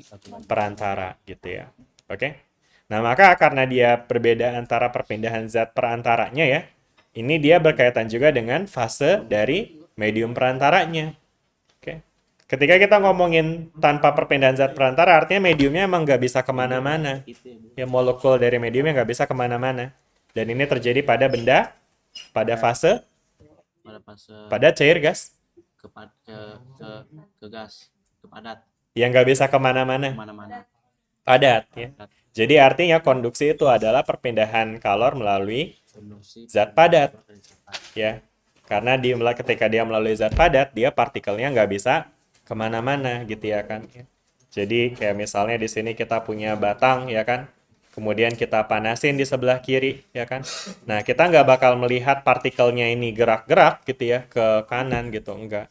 perantara gitu ya. Oke. Nah, maka karena dia berbeda antara perpindahan zat perantaranya ya, ini dia berkaitan juga dengan fase dari medium perantaranya. Oke. Ketika kita ngomongin tanpa perpindahan zat perantara, artinya mediumnya emang nggak bisa kemana-mana. Ya, molekul dari mediumnya nggak bisa kemana-mana. Dan ini terjadi pada benda, pada fase, pada cair gas, ke gas, ke padat, yang nggak bisa kemana-mana. Padat ya. Jadi artinya konduksi itu adalah perpindahan kalor melalui zat padat. Ya. Karena ketika dia melalui zat padat, dia partikelnya nggak bisa kemana-mana gitu ya kan. Jadi kayak misalnya di sini kita punya batang ya kan. Kemudian kita panasin di sebelah kiri ya kan. Nah kita nggak bakal melihat partikelnya ini gerak-gerak gitu ya ke kanan gitu. Enggak.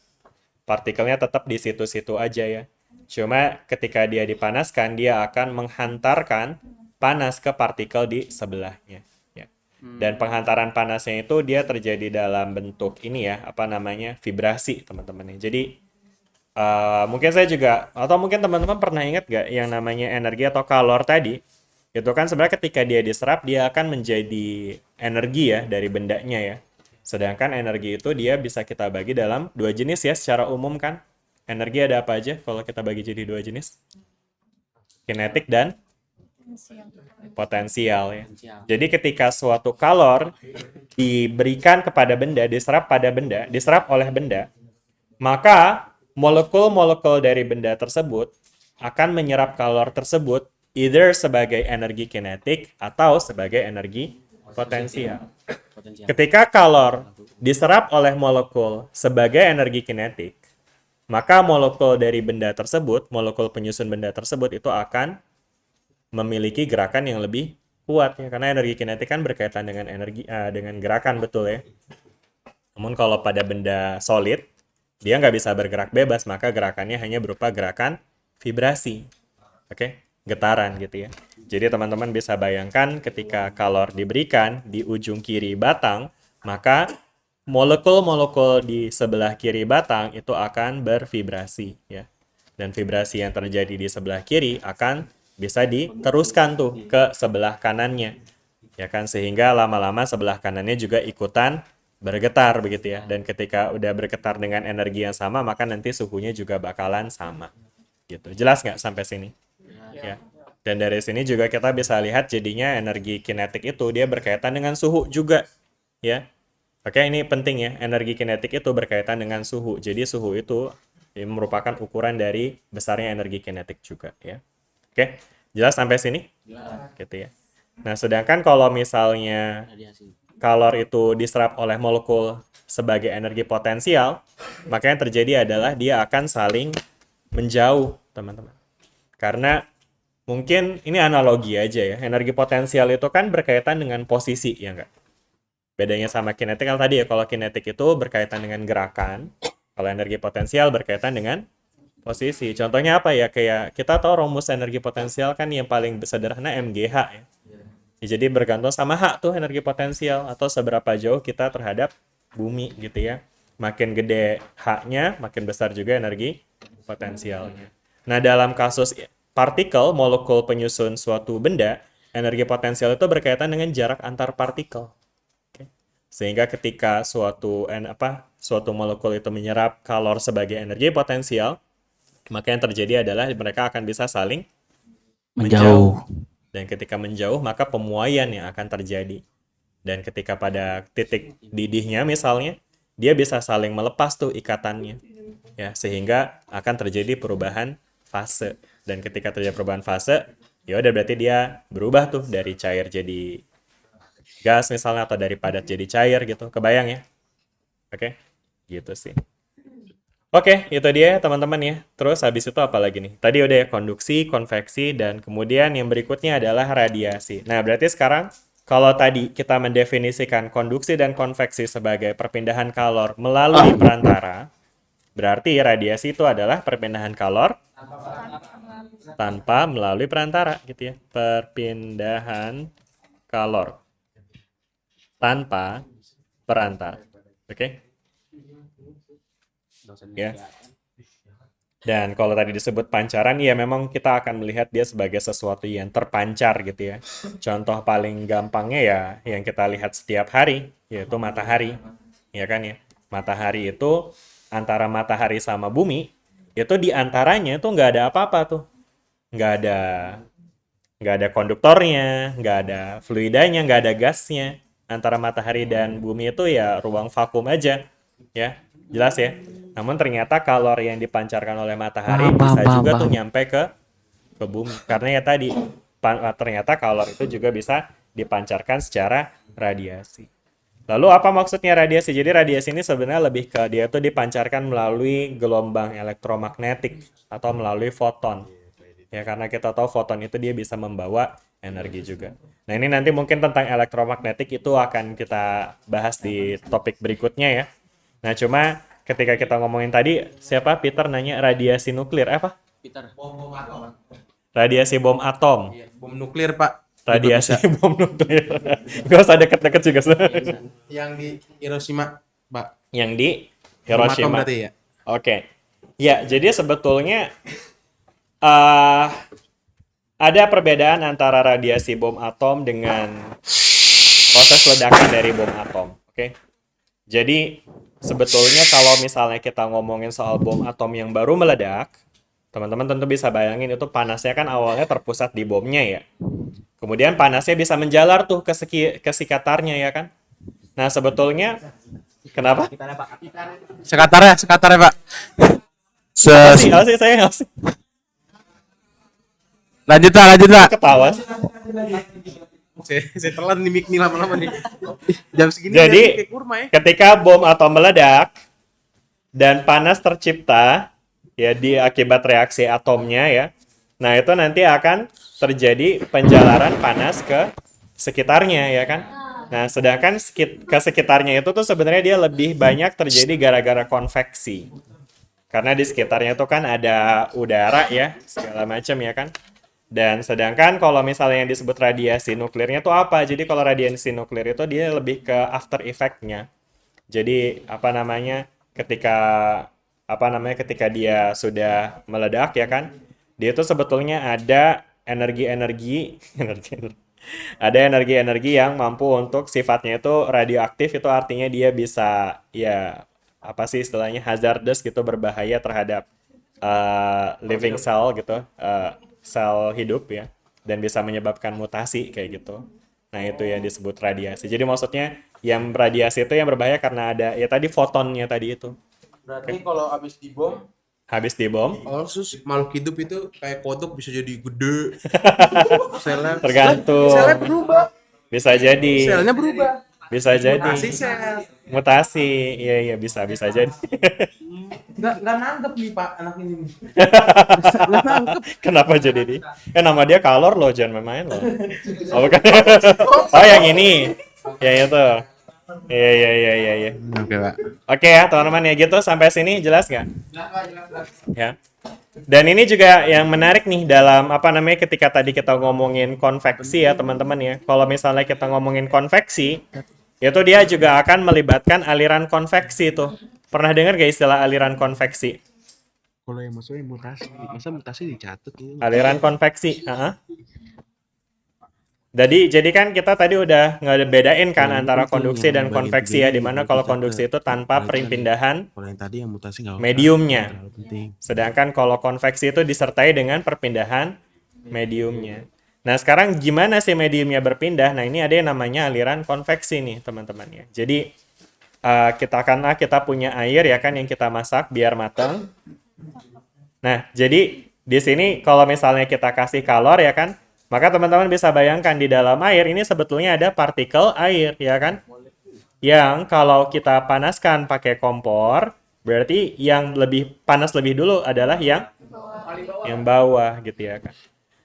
Partikelnya tetap di situ-situ aja ya. Cuma ketika dia dipanaskan, dia akan menghantarkan panas ke partikel di sebelahnya. Ya. Dan penghantaran panasnya itu dia terjadi dalam bentuk ini ya, apa namanya, vibrasi teman-teman. Jadi mungkin saya juga, atau mungkin teman-teman pernah ingat gak yang namanya energi atau kalor tadi, Itu kan sebenarnya ketika dia diserap dia akan menjadi energi ya dari bendanya ya. Sedangkan energi itu dia bisa kita bagi dalam dua jenis ya secara umum kan. Energi ada apa aja kalau kita bagi jadi dua jenis? Kinetik dan potensial ya. Potensial. Jadi ketika suatu kalor diberikan kepada benda, diserap oleh benda, maka molekul-molekul dari benda tersebut akan menyerap kalor tersebut either sebagai energi kinetik atau sebagai energi potensial. Potensial. Ketika kalor diserap oleh molekul sebagai energi kinetik, maka molekul dari benda tersebut, molekul penyusun benda tersebut itu akan memiliki gerakan yang lebih kuat ya, karena energi kinetik kan berkaitan dengan dengan gerakan, betul ya. Namun kalau pada benda solid, dia nggak bisa bergerak bebas, maka gerakannya hanya berupa gerakan vibrasi. Oke, getaran gitu ya. Jadi teman-teman bisa bayangkan ketika kalor diberikan di ujung kiri batang, maka molekul-molekul di sebelah kiri batang itu akan bervibrasi ya. Dan vibrasi yang terjadi di sebelah kiri akan bisa diteruskan tuh ke sebelah kanannya. Ya kan, sehingga lama-lama sebelah kanannya juga ikutan bergetar begitu ya. Dan ketika udah bergetar dengan energi yang sama, maka nanti suhunya juga bakalan sama. Gitu. Jelas nggak sampai sini? Ya. Dan dari sini juga kita bisa lihat jadinya energi kinetik itu dia berkaitan dengan suhu juga ya. Oke, ini penting ya. Energi kinetik itu berkaitan dengan suhu. Jadi suhu itu merupakan ukuran dari besarnya energi kinetik juga ya. Oke, jelas sampai sini? Jelas. Gitu ya. Nah, sedangkan kalau misalnya Radiasi. kalor itu diserap oleh molekul sebagai energi potensial, maka yang terjadi adalah dia akan saling menjauh, teman-teman. Karena mungkin ini analogi aja ya. Energi potensial itu kan berkaitan dengan posisi, ya enggak? Bedanya sama kinetik kan tadi ya, kalau kinetik itu berkaitan dengan gerakan, kalau energi potensial berkaitan dengan posisi. Contohnya apa ya? Kayak kita tahu rumus energi potensial kan yang paling sederhana MGH ya. Ya, jadi bergantung sama H tuh energi potensial atau seberapa jauh kita terhadap bumi gitu ya. Makin gede H-nya, makin besar juga energi potensialnya. Nah, dalam kasus partikel, molekul penyusun suatu benda, energi potensial itu berkaitan dengan jarak antar partikel. Sehingga ketika suatu molekul itu menyerap kalor sebagai energi potensial, maka yang terjadi adalah mereka akan bisa saling menjauh. Dan ketika menjauh, maka pemuaian yang akan terjadi. Dan ketika pada titik didihnya misalnya, dia bisa saling melepas tuh ikatannya. Ya, sehingga akan terjadi perubahan fase. Dan ketika terjadi perubahan fase, ya udah berarti dia berubah tuh dari cair jadi gas misalnya, atau dari padat jadi cair gitu. Kebayang ya? Oke, gitu sih. Oke, itu dia teman-teman ya. Terus habis itu apa lagi nih? Tadi udah ya konduksi, konveksi, dan kemudian yang berikutnya adalah radiasi. Nah, berarti sekarang kalau tadi kita mendefinisikan konduksi dan konveksi sebagai perpindahan kalor melalui perantara, berarti radiasi itu adalah perpindahan kalor tanpa melalui perantara gitu ya. Perpindahan kalor tanpa perantara. Oke? Ya. Dan kalau tadi disebut pancaran, ya memang kita akan melihat dia sebagai sesuatu yang terpancar gitu ya. Contoh paling gampangnya ya yang kita lihat setiap hari, yaitu matahari. Ya kan ya. Matahari itu antara matahari sama bumi, itu di antaranya itu nggak ada apa-apa tuh. Nggak ada konduktornya, nggak ada fluidanya, nggak ada gasnya. Antara matahari dan bumi itu ya ruang vakum aja. Ya, jelas ya. Namun ternyata kalor yang dipancarkan oleh matahari bisa juga tuh nyampe ke bumi. Karena ya tadi, ternyata kalor itu juga bisa dipancarkan secara radiasi. Lalu apa maksudnya radiasi? Jadi radiasi ini sebenarnya lebih ke dia tuh dipancarkan melalui gelombang elektromagnetik atau melalui foton. Ya, karena kita tahu foton itu dia bisa membawa energi juga. Nah, ini nanti mungkin tentang elektromagnetik itu akan kita bahas di topik berikutnya ya. Nah, cuma ketika kita ngomongin tadi, siapa? Peter nanya radiasi nuklir. Apa? Peter. Bom atom. Radiasi bom atom. Bom nuklir, Pak. Radiasi bom nuklir. Gak usah deket-deket juga. Yang di Hiroshima, Pak. Yang di Bom atom Hiroshima. berarti ya? Oke. Ya, jadi sebetulnya ada perbedaan antara radiasi bom atom dengan proses ledakan dari bom atom. Oke. Jadi sebetulnya kalau misalnya kita ngomongin soal bom atom yang baru meledak, teman-teman tentu bisa bayangin itu panasnya kan awalnya terpusat di bomnya ya. Kemudian panasnya bisa menjalar tuh ke sekitarnya ya kan. Nah sebetulnya kenapa? Sekatarnya Pak. Apa sih saya nggak sih Lanjut Pak. ketawa sih? Saya telan nih mic nih lama-lama nih. Jam segini Jadi kayak kurma ya. ketika bom atom meledak dan panas tercipta ya di akibat reaksi atomnya ya. Nah, itu nanti akan terjadi penjalaran panas ke sekitarnya ya kan. Nah, sedangkan ke sekitarnya itu tuh sebenarnya dia lebih banyak terjadi gara-gara konveksi. Karena di sekitarnya tuh kan ada udara ya, segala macam ya kan. Dan sedangkan kalau misalnya yang disebut radiasi nuklirnya tuh apa? Jadi kalau radiasi nuklir itu dia lebih ke after effect-nya. Jadi ketika dia sudah meledak ya kan, dia itu sebetulnya ada energi-energi ada energi-energi yang mampu untuk sifatnya itu radioaktif, itu artinya dia bisa ya apa sih istilahnya hazardous gitu, berbahaya terhadap living cell gitu, sel hidup ya, dan bisa menyebabkan mutasi kayak gitu. Nah, itu yang disebut radiasi. Jadi maksudnya yang radiasi itu yang berbahaya karena ada ya tadi fotonnya tadi itu. Berarti kalau habis dibom, Habis dibom, khusus makhluk hidup itu kayak kodok bisa jadi gede. Selnya tergantung. selnya berubah. Bisa jadi. Selnya berubah. Bisa jadi. Mutasi sel. Mutasi. Iya bisa jadi. Nggak nangkep nih Pak anak ini. Nggak nangkep. Kenapa jadi di? Nama dia Kalor loh, jangan main-main loh. Oh, bukan. Oh, yang ini. Yang itu. Iya. Oke Pak. Oke ya, teman-teman ya gitu sampai sini jelas nggak? Ya. Dan ini juga yang menarik nih dalam ketika tadi kita ngomongin konveksi ya teman-teman ya. Kalau misalnya kita ngomongin konveksi, itu dia juga akan melibatkan aliran konveksi tuh. Pernah dengar gak istilah aliran konveksi? Kalau yang maksudnya mutasi, masa mutasi dicatat ini? Aliran konveksi, Jadi kan kita tadi udah ngebedain kan antara konduksi dan konveksi ya, dimana kalau konduksi itu tanpa perpindahan Kalau yang tadi yang mutasi nggak mediumnya. terlalu penting. Sedangkan kalau konveksi itu disertai dengan perpindahan mediumnya. Nah, sekarang gimana sih mediumnya berpindah? Nah, ini ada yang namanya aliran konveksi nih, teman-teman ya. Jadi, kita punya air ya kan yang kita masak biar matang. Nah, jadi di sini kalau misalnya kita kasih kalor ya kan, maka teman-teman bisa bayangkan di dalam air ini sebetulnya ada partikel air ya kan? Yang kalau kita panaskan pakai kompor, berarti yang lebih panas lebih dulu adalah yang bawah gitu ya kan.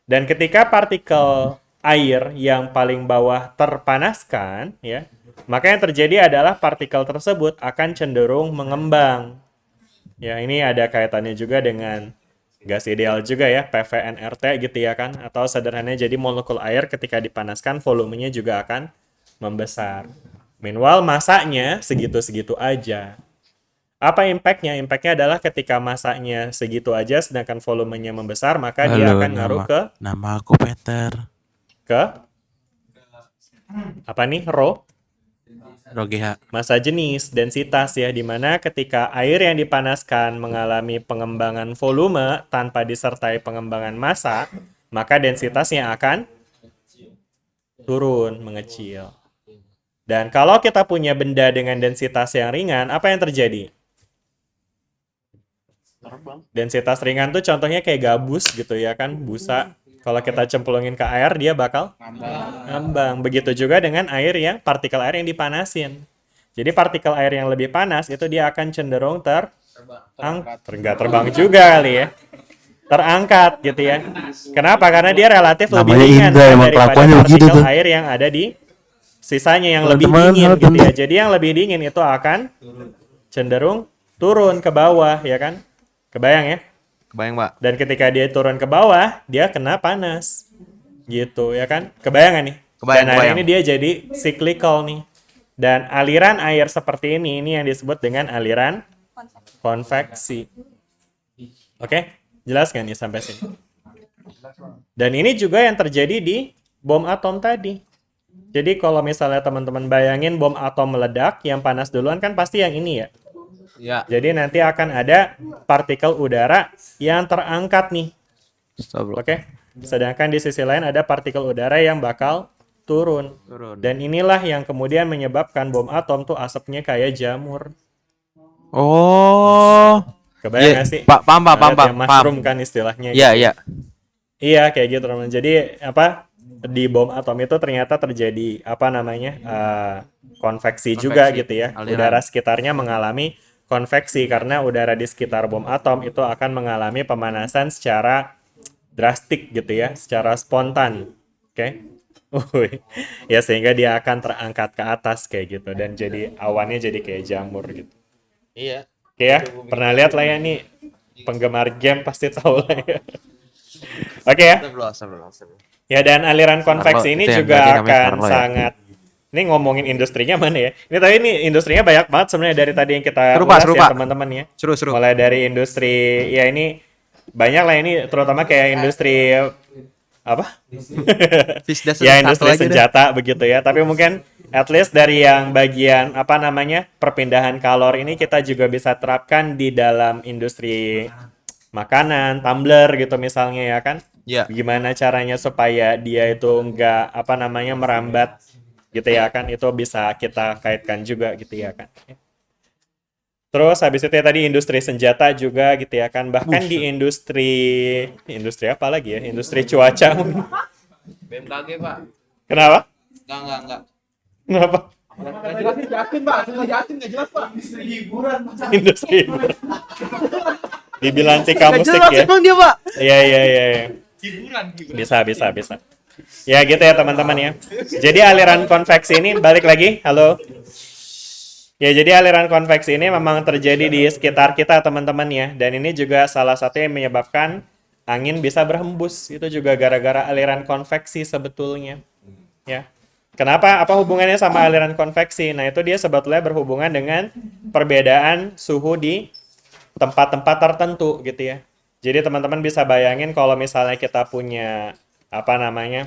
Dan ketika partikel air yang paling bawah terpanaskan ya, maka yang terjadi adalah partikel tersebut akan cenderung mengembang. Ya, ini ada kaitannya juga dengan gas ideal juga ya, PVNRT gitu ya kan. Atau sederhananya jadi molekul air ketika dipanaskan volumenya juga akan membesar. Meanwhile masanya segitu-segitu aja. Apa impact-nya? Impact-nya adalah ketika masanya segitu aja sedangkan volumenya membesar, maka dia akan ngaruh ke Nama aku Peter. Apa nih? Rogeha. Massa jenis, densitas ya, dimana ketika air yang dipanaskan mengalami pengembangan volume tanpa disertai pengembangan massa, maka densitasnya akan turun, mengecil. Dan kalau kita punya benda dengan densitas yang ringan, apa yang terjadi? Densitas ringan tuh contohnya kayak gabus gitu ya kan, busa. Kalau kita cemplungin ke air, dia bakal ngambang. Begitu juga dengan partikel air yang dipanasin. Jadi partikel air yang lebih panas itu dia akan cenderung terbang juga kali ya. Terangkat gitu ya. Kenapa? Karena dia relatif lebih ringan daripada partikel air yang ada di sisanya yang lebih dingin gitu ya. Jadi yang lebih dingin itu akan cenderung turun ke bawah ya kan. Kebayang ya? Kebayang Pak. Dan ketika dia turun ke bawah, dia kena panas. Gitu ya kan? Kebayang gak nih? Dan akhirnya ini dia jadi cyclical nih. Dan aliran air seperti ini yang disebut dengan aliran konveksi. Oke? Jelas gak nih sampai sini? Dan ini juga yang terjadi di bom atom tadi. Jadi kalau misalnya teman-teman bayangin bom atom meledak, yang panas duluan kan pasti yang ini ya. Ya. Jadi nanti akan ada partikel udara yang terangkat nih. Oke. Sedangkan di sisi lain ada partikel udara yang bakal turun. Dan inilah yang kemudian menyebabkan bom atom tuh asapnya kayak jamur. Oh. Kebayang nggak sih? Paham, Ngeliat yang mushroom kan istilahnya. Iya, gitu. iya. Iya kayak gitu teman. Jadi apa di bom atom itu ternyata terjadi apa namanya konveksi juga gitu ya. Udara sekitarnya mengalami konveksi karena udara di sekitar bom atom itu akan mengalami pemanasan secara drastik gitu ya, secara spontan. Oke. Ya sehingga dia akan terangkat ke atas kayak gitu dan jadi awannya jadi kayak jamur gitu. Iya. Oke ya, pernah lihat lah ya nih penggemar game pasti tahu lah ya. Oke ya. Ya dan aliran konveksi ini juga akan sangat. Ini ngomongin industrinya mana ya? Ini tadi ini industrinya banyak banget sebenarnya dari tadi yang kita ulas ya teman-teman ya. Seru. Mulai dari industri ya ini banyak lah ini terutama kayak industri apa? Ya industri senjata begitu ya. Tapi mungkin at least dari yang bagian apa namanya perpindahan kalor ini kita juga bisa terapkan di dalam industri makanan, tumbler gitu misalnya ya kan? Iya. Gimana caranya supaya dia itu enggak apa namanya merambat gitu ya kan? Itu bisa kita kaitkan juga gitu ya kan? Terus habis itu ya tadi industri senjata juga gitu ya kan? Bahkan di industri apa lagi ya? Industri cuaca mungkin. BMKG, Pak. Kenapa? Enggak. Kenapa? Jelasin, Pak. Jelasin nggak jelas, Pak. Industri hiburan. Industri Dibilantika musik ya. Dia, Pak. Iya. Hiburan. Bisa. Ya gitu ya teman-teman ya. Jadi aliran konveksi ini balik lagi. Halo. Ya jadi aliran konveksi ini memang terjadi di sekitar kita teman-teman ya. Dan ini juga salah satu yang menyebabkan angin bisa berhembus. Itu juga gara-gara aliran konveksi sebetulnya. Ya. Kenapa? Apa hubungannya sama aliran konveksi? Nah itu dia sebetulnya berhubungan dengan perbedaan suhu di tempat-tempat tertentu gitu ya. Jadi teman-teman bisa bayangin kalau misalnya kita punya apa namanya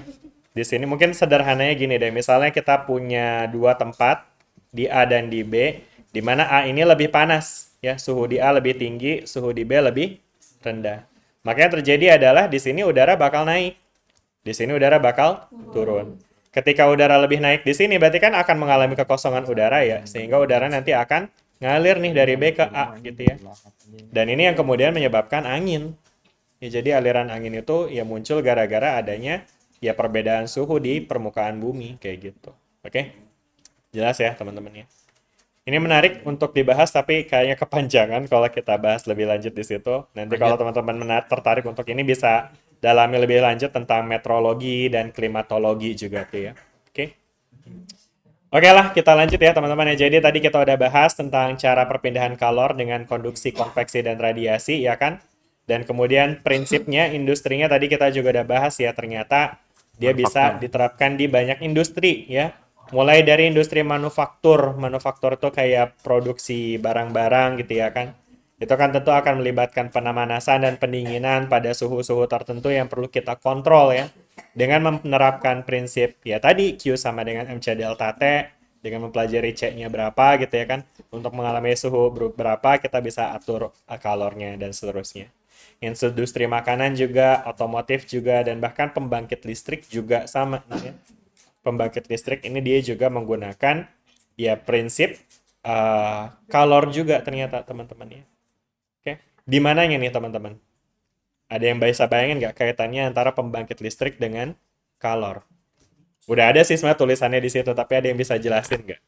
di sini mungkin sederhananya gini deh. Misalnya kita punya dua tempat di A dan di B, di mana A ini lebih panas ya, suhu di A lebih tinggi, suhu di B lebih rendah. Maka yang terjadi adalah di sini udara bakal naik, di sini udara bakal turun. Ketika udara lebih naik di sini berarti kan akan mengalami kekosongan udara ya, sehingga udara nanti akan ngalir nih dari B ke A gitu ya. Dan ini yang kemudian menyebabkan angin. Ya, jadi aliran angin itu ya muncul gara-gara adanya ya perbedaan suhu di permukaan bumi kayak gitu. Oke? Jelas ya teman-teman ya. Ini menarik untuk dibahas tapi kayaknya kepanjangan kalau kita bahas lebih lanjut di situ. Nanti kalau teman-teman tertarik untuk ini bisa dalami lebih lanjut tentang meteorologi dan klimatologi juga tuh ya. Oke. Oke lah, kita lanjut ya teman-teman ya. Jadi tadi kita udah bahas tentang cara perpindahan kalor dengan konduksi, konveksi, dan radiasi ya kan. Dan kemudian prinsipnya, industrinya tadi kita juga udah bahas ya. Ternyata dia bisa diterapkan di banyak industri ya. Mulai dari industri manufaktur. Manufaktur itu kayak produksi barang-barang gitu ya kan. Itu kan tentu akan melibatkan pemanasan dan pendinginan pada suhu-suhu tertentu yang perlu kita kontrol ya. Dengan menerapkan prinsip ya tadi Q sama dengan MC delta T, dengan mempelajari C-nya berapa gitu ya kan. Untuk mengalami suhu berapa kita bisa atur kalornya dan seterusnya. Industri makanan juga, otomotif juga, dan bahkan pembangkit listrik juga sama ya. Pembangkit listrik ini dia juga menggunakan ya prinsip kalor juga ternyata teman-teman ya. Oke, di mananya nih teman-teman? Ada yang bisa bayangin nggak kaitannya antara pembangkit listrik dengan kalor? Udah ada sih sebenarnya tulisannya di situ, tapi ada yang bisa jelasin nggak?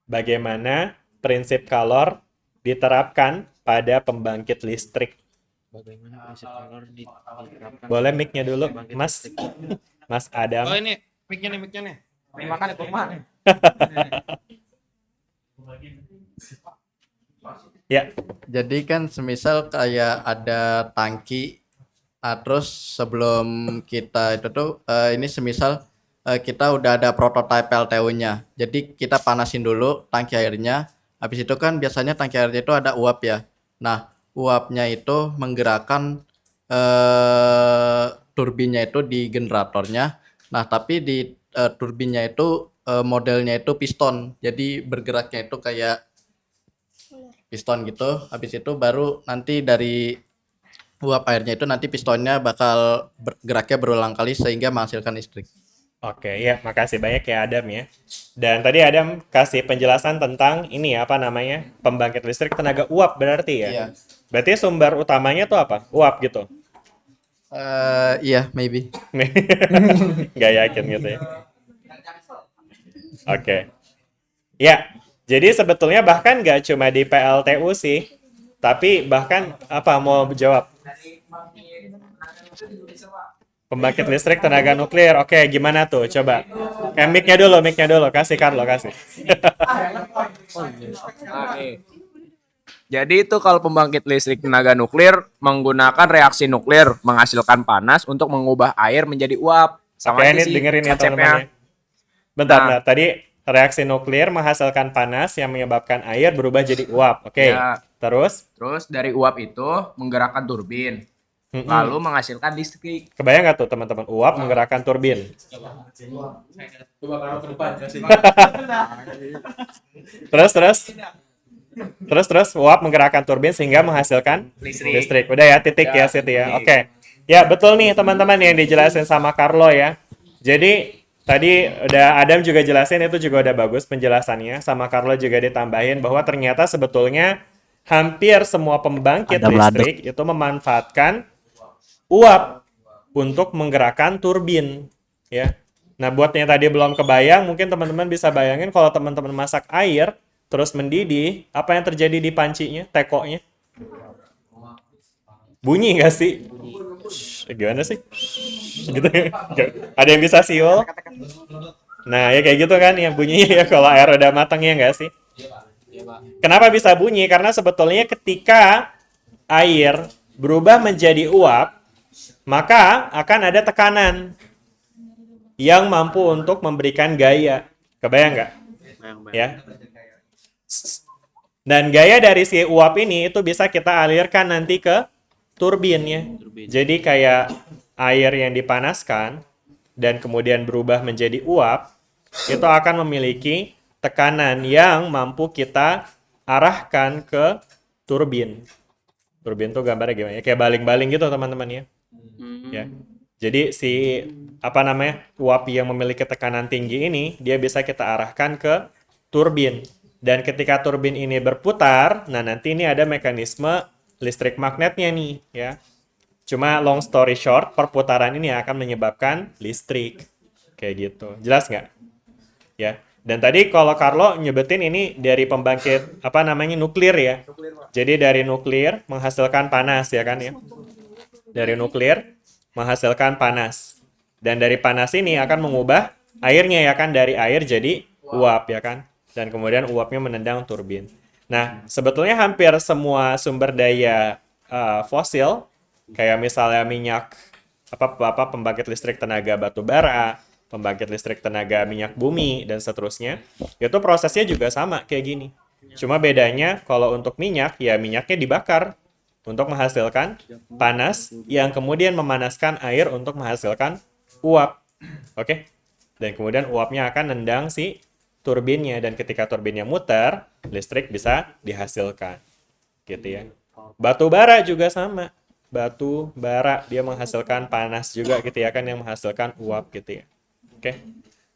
Bagaimana prinsip kalor diterapkan pada pembangkit listrik? Bagaimana prinsip kalor diterapkan? Boleh mic-nya dulu, Mas. Mas Adam. Oh ini mic-nya nih. Makan itu mah. Ya, Jadi kan semisal kayak ada tangki, terus sebelum kita itu tuh ini semisal kita udah ada prototipe PLTU-nya. Jadi kita panasin dulu tangki airnya. Habis itu kan biasanya tangki airnya itu ada uap ya. Nah, uapnya itu menggerakkan turbinnya itu di generatornya. Nah, tapi di turbinnya itu modelnya itu piston. Jadi bergeraknya itu kayak piston gitu. Habis itu baru nanti dari uap airnya itu nanti pistonnya bakal bergeraknya berulang kali sehingga menghasilkan listrik. Oke, ya, makasih banyak ya Adam ya. Dan tadi Adam kasih penjelasan tentang ini ya, apa namanya? Pembangkit listrik tenaga uap berarti ya. Iya. Berarti sumber utamanya tuh apa? Uap gitu. Iya, maybe. Nggak yakin gitu ya. Oke. Ya, jadi sebetulnya bahkan nggak cuma di PLTU sih, tapi bahkan apa mau jawab? Pembangkit listrik tenaga nuklir. Oke, gimana tuh? Coba. Mic-nya dulu. Kasih Carlo, kasih. Nah, nih. Jadi itu kalau pembangkit listrik tenaga nuklir menggunakan reaksi nuklir menghasilkan panas untuk mengubah air menjadi uap. Oke, aja ini sih dengerin ya konsepnya. teman-teman ya. Bentar, Nah. bentar. Tadi reaksi nuklir menghasilkan panas yang menyebabkan air berubah jadi uap. Oke. Ya. Terus? Terus dari uap itu menggerakkan turbin, Mm-mm. lalu menghasilkan listrik. Kebayang nggak tuh teman-teman? Uap menggerakkan turbin. Coba kalau ke depan kasih. Terus uap menggerakkan turbin sehingga menghasilkan Listrik. listrik. Udah ya, titik ya situ ya. Oke. Ya, betul nih teman-teman yang dijelasin sama Carlo ya. Jadi tadi udah Adam juga jelasin, itu juga udah bagus penjelasannya. Sama Carlo juga ditambahin bahwa ternyata sebetulnya hampir semua pembangkit listrik itu memanfaatkan uap untuk menggerakkan turbin ya. Nah, buatnya tadi belum kebayang, mungkin teman-teman bisa bayangin kalau teman-teman masak air terus mendidih, apa yang terjadi di pancinya, tekonya? Bunyi nggak sih? Gimana sih? Gitu ya? Ada yang bisa siul? Nah, ya kayak gitu kan yang bunyinya ya kalau air udah matang ya nggak sih? Kenapa bisa bunyi? Karena sebetulnya ketika air berubah menjadi uap, maka akan ada tekanan yang mampu untuk memberikan gaya. Kebayang nggak? Ya. Dan gaya dari si uap ini itu bisa kita alirkan nanti ke turbin ya. Jadi kayak air yang dipanaskan dan kemudian berubah menjadi uap, itu akan memiliki tekanan yang mampu kita arahkan ke turbin. Turbin tuh gambarnya gimana ya? Kayak baling-baling gitu teman-teman ya. Ya. Jadi si uap yang memiliki tekanan tinggi ini dia bisa kita arahkan ke turbin. Dan ketika turbin ini berputar, nah nanti ini ada mekanisme listrik magnetnya nih ya. Cuma long story short, perputaran ini akan menyebabkan listrik. Kayak gitu. Jelas nggak? Ya. Dan tadi kalau Carlo nyebutin ini dari pembangkit nuklir ya. Jadi dari nuklir menghasilkan panas ya kan ya. Dari nuklir menghasilkan panas. Dan dari panas ini akan mengubah airnya ya kan, dari air jadi uap ya kan. Dan kemudian uapnya menendang turbin. Nah, sebetulnya hampir semua sumber daya fosil, kayak misalnya minyak, pembangkit listrik tenaga batu bara, pembangkit listrik tenaga minyak bumi, dan seterusnya, itu prosesnya juga sama kayak gini. Cuma bedanya kalau untuk minyak, ya minyaknya dibakar untuk menghasilkan panas, yang kemudian memanaskan air untuk menghasilkan uap. Oke? Dan kemudian uapnya akan nendang si turbinnya, dan ketika turbinnya muter, listrik bisa dihasilkan. Gitu ya. Batu bara juga sama. Batu bara dia menghasilkan panas juga gitu ya kan, yang menghasilkan uap gitu ya. Oke.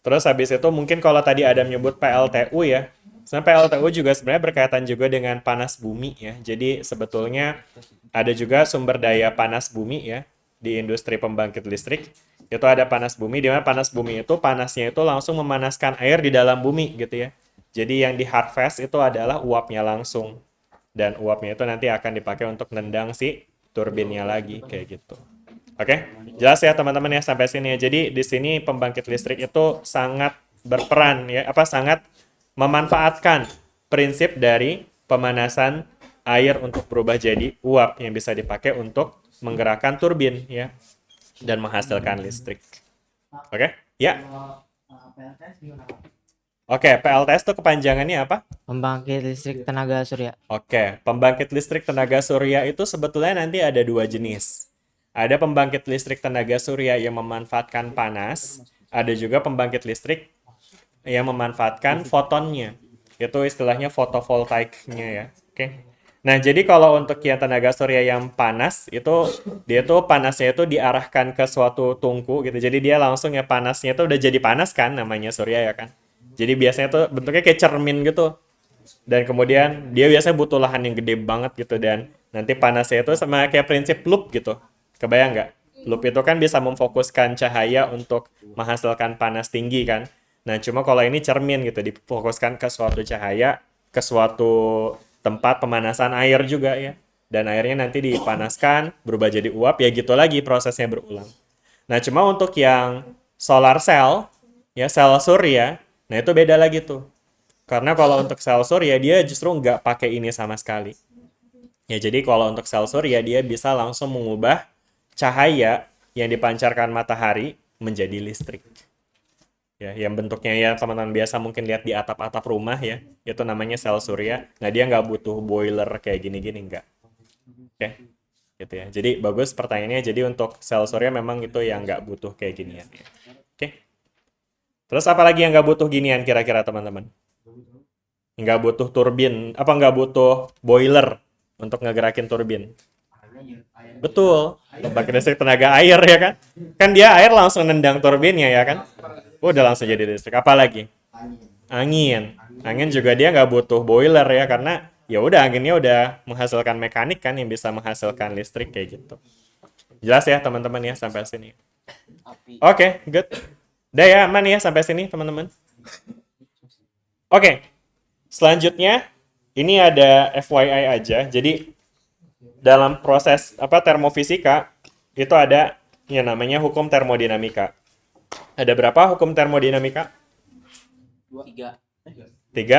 Terus habis itu mungkin kalau tadi Adam nyebut PLTU ya. Sebenarnya PLTU juga sebenarnya berkaitan juga dengan panas bumi ya. Jadi sebetulnya ada juga sumber daya panas bumi ya di industri pembangkit listrik. Itu ada panas bumi, di mana panas bumi itu panasnya itu langsung memanaskan air di dalam bumi gitu ya. Jadi yang di harvest itu adalah uapnya langsung. Dan uapnya itu nanti akan dipakai untuk nendang si turbinnya lagi kayak gitu. Oke? Jelas ya teman-teman ya sampai sini ya. Jadi di sini pembangkit listrik itu sangat berperan ya, sangat memanfaatkan prinsip dari pemanasan air untuk berubah jadi uap yang bisa dipakai untuk menggerakkan turbin ya. Dan menghasilkan listrik. Oke? Ya. Oke, PLTS itu kepanjangannya apa? Pembangkit listrik tenaga surya. Oke, pembangkit listrik tenaga surya itu sebetulnya nanti ada dua jenis. Ada pembangkit listrik tenaga surya yang memanfaatkan panas, ada juga pembangkit listrik yang memanfaatkan fotonnya. Itu istilahnya fotovoltaiknya ya. Oke. Nah, jadi kalau untuk yang tenaga surya yang panas itu dia tuh panasnya itu diarahkan ke suatu tungku gitu. Jadi dia langsung ya panasnya itu udah jadi panas kan namanya surya ya kan. Jadi biasanya tuh bentuknya kayak cermin gitu. Dan kemudian dia biasanya butuh lahan yang gede banget gitu dan nanti panasnya itu sama kayak prinsip loop gitu. Kebayang nggak? Loop itu kan bisa memfokuskan cahaya untuk menghasilkan panas tinggi kan. Nah, cuma kalau ini cermin gitu, difokuskan ke suatu cahaya, ke suatu tempat pemanasan air juga ya. Dan airnya nanti dipanaskan, berubah jadi uap, ya gitu lagi prosesnya berulang. Nah, cuma untuk yang solar cell, ya sel surya, nah itu beda lagi tuh. Karena kalau untuk sel surya, dia justru nggak pakai ini sama sekali. Ya, jadi kalau untuk sel surya, dia bisa langsung mengubah cahaya yang dipancarkan matahari menjadi listrik. Ya, yang bentuknya ya teman-teman biasa mungkin lihat di atap-atap rumah ya, itu namanya sel surya. Nah, dia nggak butuh boiler kayak gini-gini, nggak. Oke, gitu ya. Jadi bagus pertanyaannya, jadi untuk sel surya memang itu yang nggak butuh kayak ginian. Oke. Terus apa lagi yang nggak butuh ginian kira-kira teman-teman? Nggak butuh turbin, apa nggak butuh boiler untuk ngegerakin turbin? Betul, pembangkit listrik tenaga air ya kan? Kan dia air langsung nendang turbinnya ya kan? Udah langsung jadi listrik. Apalagi? Angin. Angin juga dia nggak butuh boiler ya karena ya udah anginnya udah menghasilkan mekanik kan yang bisa menghasilkan listrik kayak gitu. Jelas ya teman-teman ya sampai sini. Oke, good. Udah ya aman ya sampai sini teman-teman. Oke. Selanjutnya ini ada FYI aja. Jadi dalam proses termofisika itu ada yang namanya hukum termodinamika. Ada berapa hukum termodinamika? 3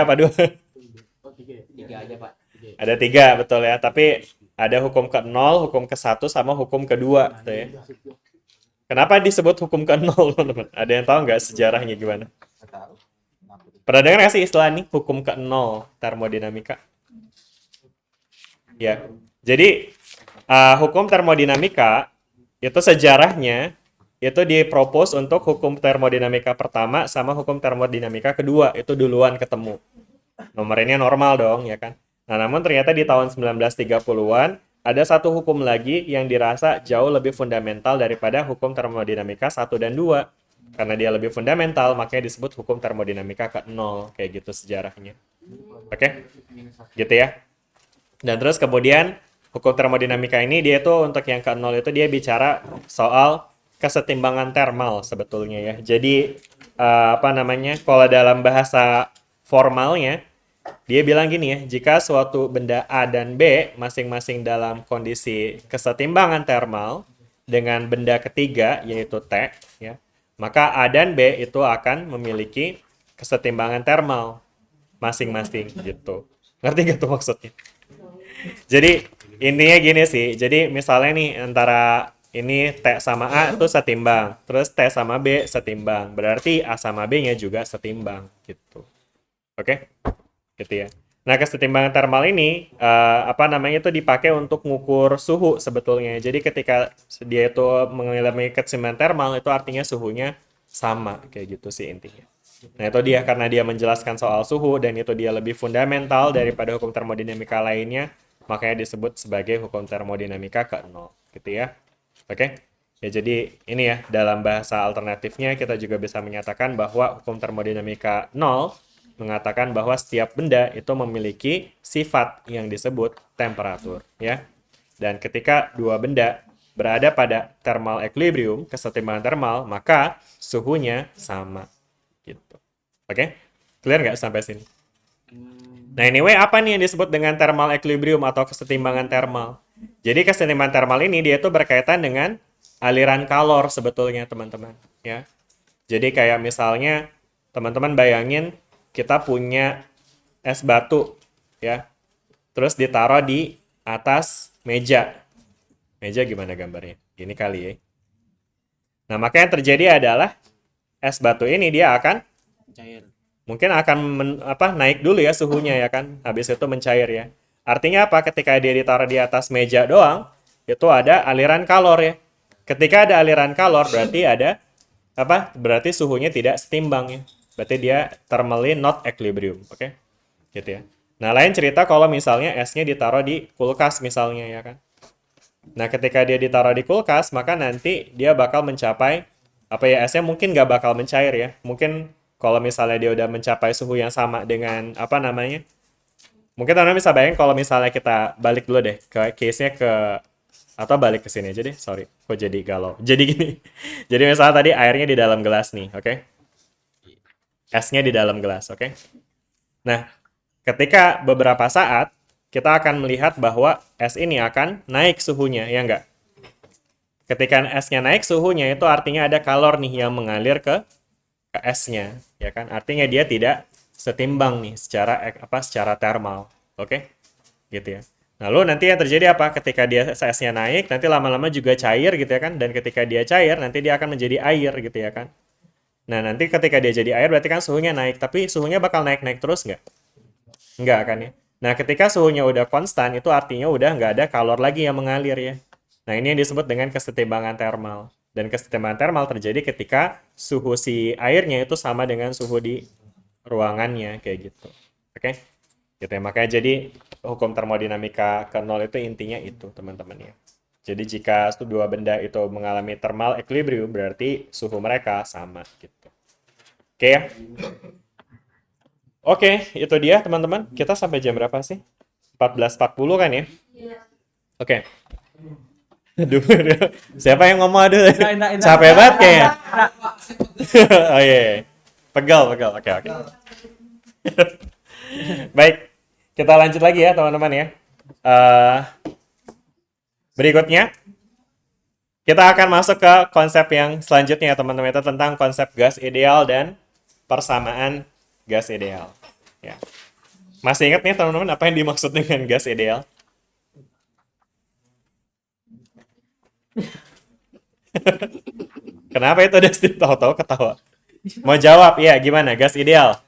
apa 2? 3 aja, Pak. Ada 3, betul ya. Tapi ada hukum ke-0, hukum ke-1, sama hukum ke-2. Tuh ya. Kenapa disebut hukum ke-0, teman-teman? Ada yang tahu nggak sejarahnya gimana? Pernah dengar nggak sih istilah ini? Hukum ke-0 termodinamika? Ya. Jadi, hukum termodinamika itu sejarahnya itu dipropos untuk hukum termodinamika pertama sama hukum termodinamika kedua. Itu duluan ketemu. Nomornya normal dong, ya kan? Nah, namun ternyata di tahun 1930-an ada satu hukum lagi yang dirasa jauh lebih fundamental daripada hukum termodinamika 1 dan 2. Karena dia lebih fundamental, makanya disebut hukum termodinamika ke-0. Kayak gitu sejarahnya. Oke? Gitu ya. Dan terus kemudian hukum termodinamika ini dia tuh untuk yang ke-0 itu dia bicara soal kesetimbangan termal sebetulnya ya. Jadi kalau dalam bahasa formalnya dia bilang gini ya, jika suatu benda A dan B masing-masing dalam kondisi kesetimbangan termal dengan benda ketiga yaitu T ya, maka A dan B itu akan memiliki kesetimbangan termal masing-masing gitu. Ngerti gak tuh maksudnya? Jadi intinya gini sih, jadi misalnya nih antara ini T sama A itu setimbang, terus T sama B setimbang, berarti A sama B-nya juga setimbang gitu. Oke? Gitu ya. Nah, kesetimbangan termal ini itu dipakai untuk mengukur suhu sebetulnya. Jadi ketika dia itu mengalami keseimbangan termal itu artinya suhunya sama kayak gitu sih intinya. Nah, itu dia karena dia menjelaskan soal suhu dan itu dia lebih fundamental daripada hukum termodinamika lainnya, makanya disebut sebagai hukum termodinamika ke-0 gitu ya. Oke? Ya jadi ini ya dalam bahasa alternatifnya kita juga bisa menyatakan bahwa hukum termodinamika 0 mengatakan bahwa setiap benda itu memiliki sifat yang disebut temperatur ya. Dan ketika dua benda berada pada thermal equilibrium, kesetimbangan termal, maka suhunya sama gitu. Oke? Clear nggak sampai sini? Nah, anyway, apa nih yang disebut dengan thermal equilibrium atau kesetimbangan termal? Jadi kesetimbangan termal ini dia itu berkaitan dengan aliran kalor sebetulnya, teman-teman, ya. Jadi kayak misalnya teman-teman bayangin kita punya es batu, ya. Terus ditaruh di atas meja. Meja gimana gambarnya? Gini kali ya. Nah, maka yang terjadi adalah es batu ini dia akan mungkin akan naik dulu ya suhunya ya kan, habis itu mencair ya. Artinya apa? Ketika dia ditaruh di atas meja doang, itu ada aliran kalor ya. Ketika ada aliran kalor berarti ada apa? Berarti suhunya tidak setimbang ya. Berarti dia thermally not equilibrium, oke? Gitu ya. Nah, lain cerita kalau misalnya esnya ditaruh di kulkas misalnya ya kan. Nah, ketika dia ditaruh di kulkas, maka nanti dia bakal mencapai apa ya, esnya mungkin nggak bakal mencair ya. Mungkin kalau misalnya dia udah mencapai suhu yang sama dengan apa namanya, mungkin teman-teman bisa bayangin kalau misalnya kita balik dulu deh ke case-nya atau balik ke sini aja deh, sorry, kok jadi galau. Jadi gini, jadi misalnya tadi airnya di dalam gelas nih, oke? Esnya di dalam gelas, oke? Nah, ketika beberapa saat kita akan melihat bahwa es ini akan naik suhunya, ya enggak? Ketika esnya naik suhunya itu artinya ada kalor nih yang mengalir ke esnya, ya kan? Artinya dia tidak setimbang nih secara thermal, oke? Gitu ya. Lalu nanti yang terjadi apa? Ketika dia esnya naik, nanti lama-lama juga cair gitu ya kan? Dan ketika dia cair, nanti dia akan menjadi air gitu ya kan? Nah, nanti ketika dia jadi air berarti kan suhunya naik, tapi suhunya bakal naik-naik terus nggak? Nggak kan ya? Nah, ketika suhunya udah konstan, itu artinya udah nggak ada kalor lagi yang mengalir ya. Nah, ini yang disebut dengan kesetimbangan termal. Dan kesetimbangan termal terjadi ketika suhu si airnya itu sama dengan suhu di ruangannya, kayak gitu. Oke? Gitu ya. Makanya jadi hukum termodinamika ke nol itu intinya itu, teman-teman ya. Jadi jika dua benda itu mengalami thermal equilibrium, berarti suhu mereka sama gitu. Oke ya? Oke, itu dia teman-teman. Kita sampai jam berapa sih? 14.40 kan ya? Oke. Aduh, siapa yang ngomong aduh? Capek banget kayaknya. Oh iya. Pegal. Oke. Baik, kita lanjut lagi ya teman-teman ya. Berikutnya, kita akan masuk ke konsep yang selanjutnya ya teman-teman. Itu tentang konsep gas ideal dan persamaan gas ideal. Ya. Masih ingat nih teman-teman apa yang dimaksud dengan gas ideal? Kenapa itu Dustin tahu-tahu ketawa? Mau jawab ya gimana? Gas ideal?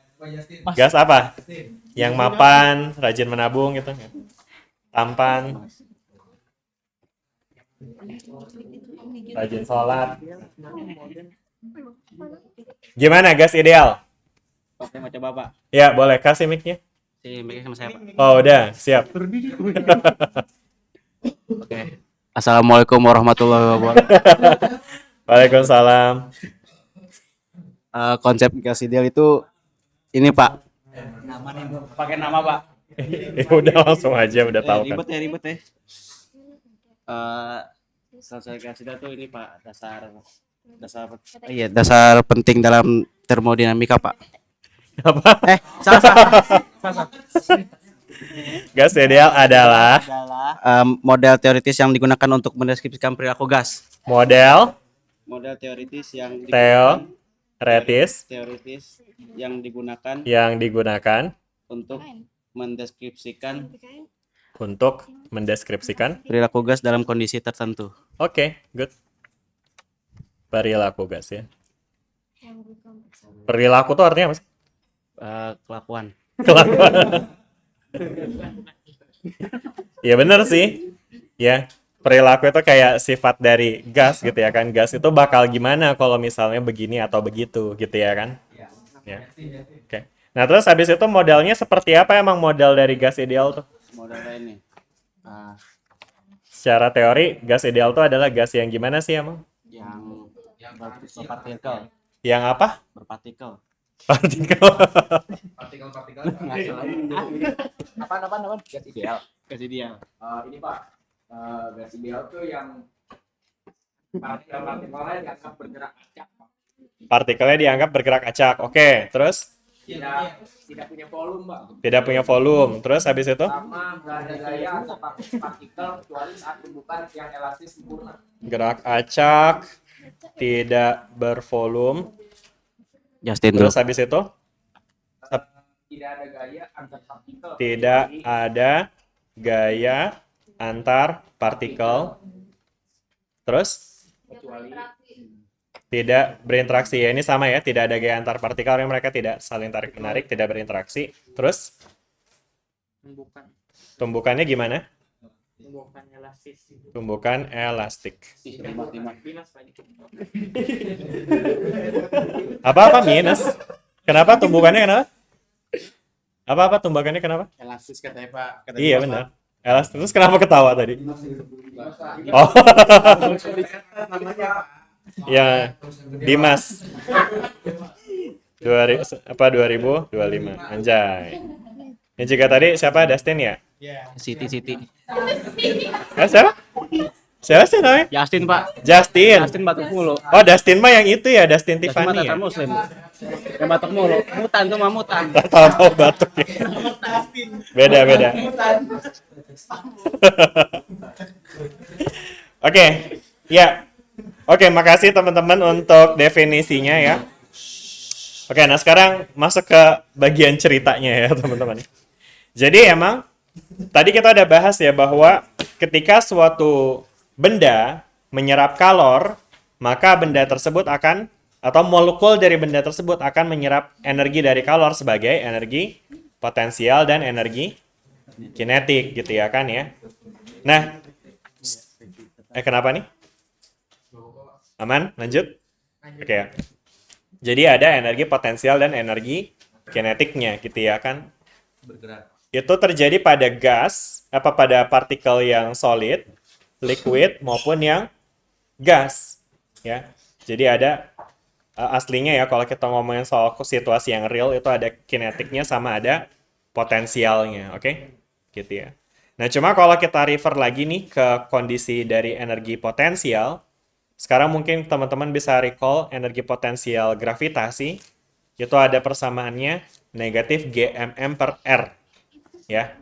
Gas apa? Yang mapan, rajin menabung gitu. Tampan, rajin sholat. Gimana gas ideal? Saya mau coba Pak. Ya boleh, kasih mic-nya. Si mic sama saya Pak. Oh udah, siap. Oke. Assalamualaikum warahmatullahi wabarakatuh. Waalaikumsalam. Konsep gas ideal itu ini Pak. Pakai nama Pak. Ya udah langsung aja, udah tahu kan. Ribet ya. Konsep gas ideal tuh ini Pak, dasar penting dalam termodinamika Pak. Apa? Salah. Gas ideal adalah Model teoritis yang digunakan untuk mendeskripsikan perilaku gas. model Model teoritis yang teoritis yang digunakan untuk mendeskripsikan mendeskripsikan. perilaku gas dalam kondisi tertentu. Oke, good. Perilaku gas ya. Perilaku tuh artinya apa sih? Kelakuan. Kelakuan. Ya bener sih. Ya, perilaku itu kayak sifat dari gas gitu ya kan. Gas itu bakal gimana kalau misalnya begini atau begitu gitu ya kan. Ya. Oke. Nah, terus habis itu modelnya seperti apa emang model dari gas ideal tuh? Modelnya ini. Secara teori, gas ideal tuh adalah gas yang gimana sih emang? Yang berpartikel. Yang apa? Berpartikel. Partikel. Partikel-partikel. Apaan? Gas ideal. Ini Pak, gas ideal tuh yang partikel-partikelnya dianggap bergerak acak, Pak. Partikelnya dianggap bergerak acak. Oke, terus? Tidak punya volume, Pak. Tidak punya volume. Terus habis itu? Sama nggak ada gaya atau partikel kecuali saat pembukaan yang elastis sempurna. Gerak acak, tidak bervolume. Justin Terus habis itu? Tidak ada gaya antar partikel. Tidak ada gaya antar partikel. Terus? tidak berinteraksi ya. Ini sama ya, tidak ada gaya antar partikel, artinya mereka tidak saling tarik-menarik, tidak berinteraksi. Terus tumbukannya gimana? Tumbukan elastik. Apa-apa minus? Kenapa tumbukannya kenapa? Apa-apa tumbukannya kenapa? Elastis katanya Pak. Iya benar. Elastis. Terus kenapa ketawa tadi? Oh. Ya, Dimas. 2025. Anjay. Yang juga tadi siapa? Dustin ya? Siti. Siapa? Siapa sih namanya? Justin Pak. Justin. Justin batuk mulu. Oh, Dustin mah yang itu ya, Dustin Justin Tiffany mah ya. Muslim. Yang batuk mulu. Mutan tuh mah mutan. Tahu-tahu batuk ya. Beda. Oke, ya. Oke, makasih teman-teman untuk definisinya ya. Oke, nah sekarang masuk ke bagian ceritanya ya teman-teman. Jadi emang tadi kita udah bahas ya bahwa ketika suatu benda menyerap kalor, maka benda tersebut akan, atau molekul dari benda tersebut akan menyerap energi dari kalor sebagai energi potensial dan energi kinetik gitu ya kan ya. Nah, kenapa nih? Aman? Lanjut? Oke ya. Jadi ada energi potensial dan energi kinetiknya gitu ya kan. Itu terjadi pada gas, pada partikel yang solid, liquid maupun yang gas ya. Jadi ada aslinya ya kalau kita ngomongin soal situasi yang real itu ada kinetiknya sama ada potensialnya, oke? Gitu ya. Nah, cuma kalau kita refer lagi nih ke kondisi dari energi potensial, sekarang mungkin teman-teman bisa recall energi potensial gravitasi, itu ada persamaannya negatif GMM per R, ya.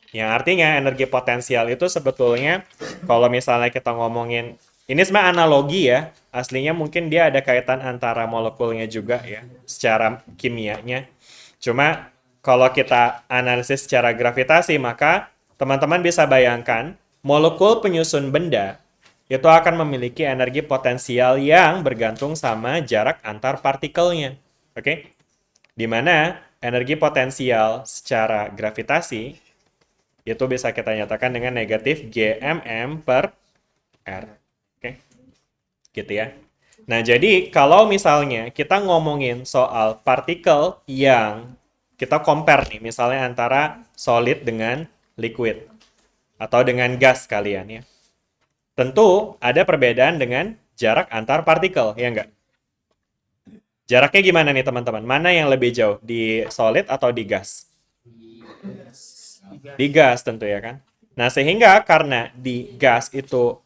Yang artinya energi potensial itu sebetulnya, kalau misalnya kita ngomongin, ini sebenarnya analogi ya, aslinya mungkin dia ada kaitan antara molekulnya juga ya, secara kimianya. Cuma kalau kita analisis secara gravitasi, maka teman-teman bisa bayangkan molekul penyusun benda itu akan memiliki energi potensial yang bergantung sama jarak antar partikelnya. Oke? Di mana energi potensial secara gravitasi itu bisa kita nyatakan dengan negatif GMM per R. Oke? Gitu ya. Nah, jadi kalau misalnya kita ngomongin soal partikel yang kita compare nih, misalnya antara solid dengan liquid atau dengan gas kalian ya. Tentu ada perbedaan dengan jarak antar partikel, ya enggak? Jaraknya gimana nih teman-teman? Mana yang lebih jauh? Di solid atau di gas? Di gas tentu ya kan? Nah, sehingga karena di gas itu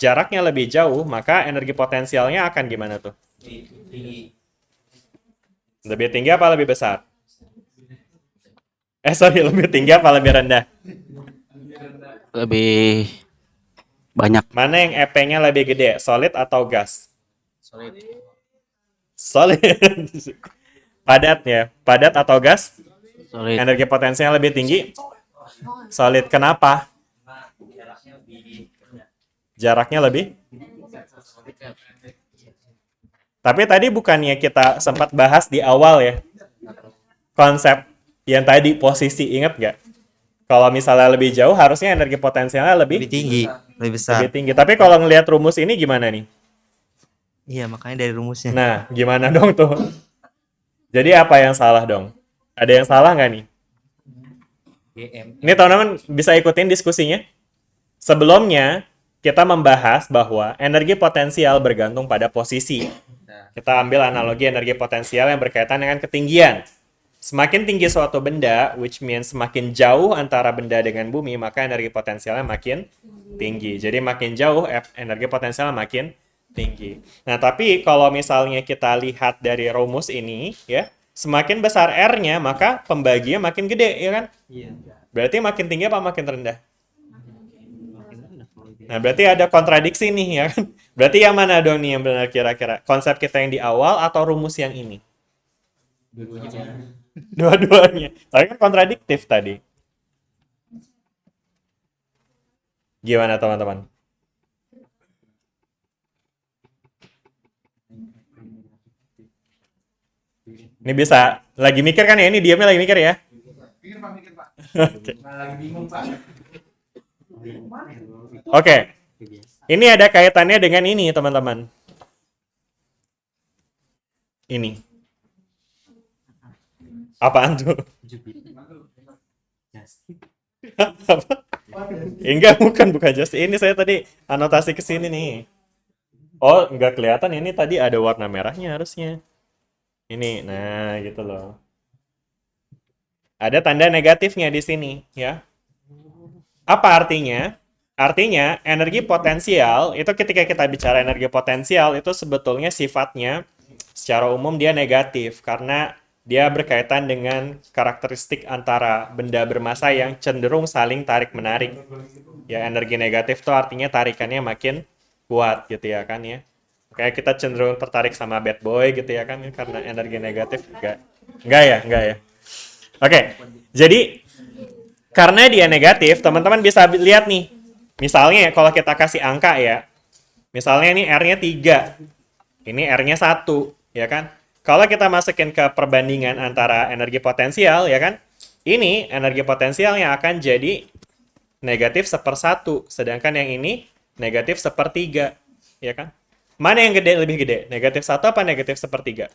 jaraknya lebih jauh, maka energi potensialnya akan gimana tuh? Lebih tinggi apa lebih besar? Lebih tinggi apa lebih rendah? Lebih banyak. Mana yang EP-nya lebih gede, solid atau gas? Solid. Padat ya. Padat atau gas? Solid. Energi potensialnya lebih tinggi? Solid. Kenapa? Jaraknya lebih? Tapi tadi bukannya kita sempat bahas di awal ya, konsep yang tadi posisi, ingat nggak? Kalau misalnya lebih jauh, harusnya energi potensialnya lebih tinggi, lebih besar. lebih tinggi. Tapi kalau ngelihat rumus ini gimana nih? Iya, makanya dari rumusnya. Nah, gimana dong tuh? Jadi apa yang salah dong? Ada yang salah nggak nih? Ini teman-teman bisa ikutin diskusinya. Sebelumnya, kita membahas bahwa energi potensial bergantung pada posisi. Kita ambil analogi energi potensial yang berkaitan dengan ketinggian. Semakin tinggi suatu benda, which means semakin jauh antara benda dengan bumi, maka energi potensialnya makin tinggi. Jadi makin jauh, energi potensialnya makin tinggi. Nah, tapi kalau misalnya kita lihat dari rumus ini, ya, semakin besar R-nya, maka pembaginya makin gede, ya kan? Berarti makin tinggi apa makin rendah? Nah, berarti ada kontradiksi nih, ya kan? Berarti yang mana dong nih yang benar kira-kira? Konsep kita yang di awal atau rumus yang ini? Dua-duanya. Tapi kan kontradiktif tadi. Gimana teman-teman? Ini bisa lagi mikir kan ya? Ini diamnya lagi mikir ya? Mikir Pak. Oke. Lagi bingung Pak. Oke. Ini ada kaitannya dengan ini, teman-teman. Ini. Apaan tuh? Apa? Enggak, bukan just. Ini saya tadi anotasi ke sini nih. Oh, enggak kelihatan. Ini tadi ada warna merahnya harusnya. Ini, nah gitu loh. Ada tanda negatifnya di sini, ya. Apa artinya? Artinya, energi potensial, itu ketika kita bicara energi potensial, itu sebetulnya sifatnya secara umum dia negatif, karena dia berkaitan dengan karakteristik antara benda bermassa yang cenderung saling tarik-menarik. Ya, energi negatif itu artinya tarikannya makin kuat gitu ya kan ya. Kayak kita cenderung tertarik sama bad boy gitu ya kan, karena energi negatif. Enggak ya. Oke, jadi karena dia negatif, teman-teman bisa lihat nih. Misalnya kalau kita kasih angka ya, misalnya ini R-nya 3, ini R-nya 1, ya kan? Kalau kita masukin ke perbandingan antara energi potensial, ya kan? Ini energi potensialnya akan jadi negatif 1/1, sedangkan yang ini negatif 1/3, ya kan? Mana yang lebih gede? Negatif 1 apa negatif 1/3?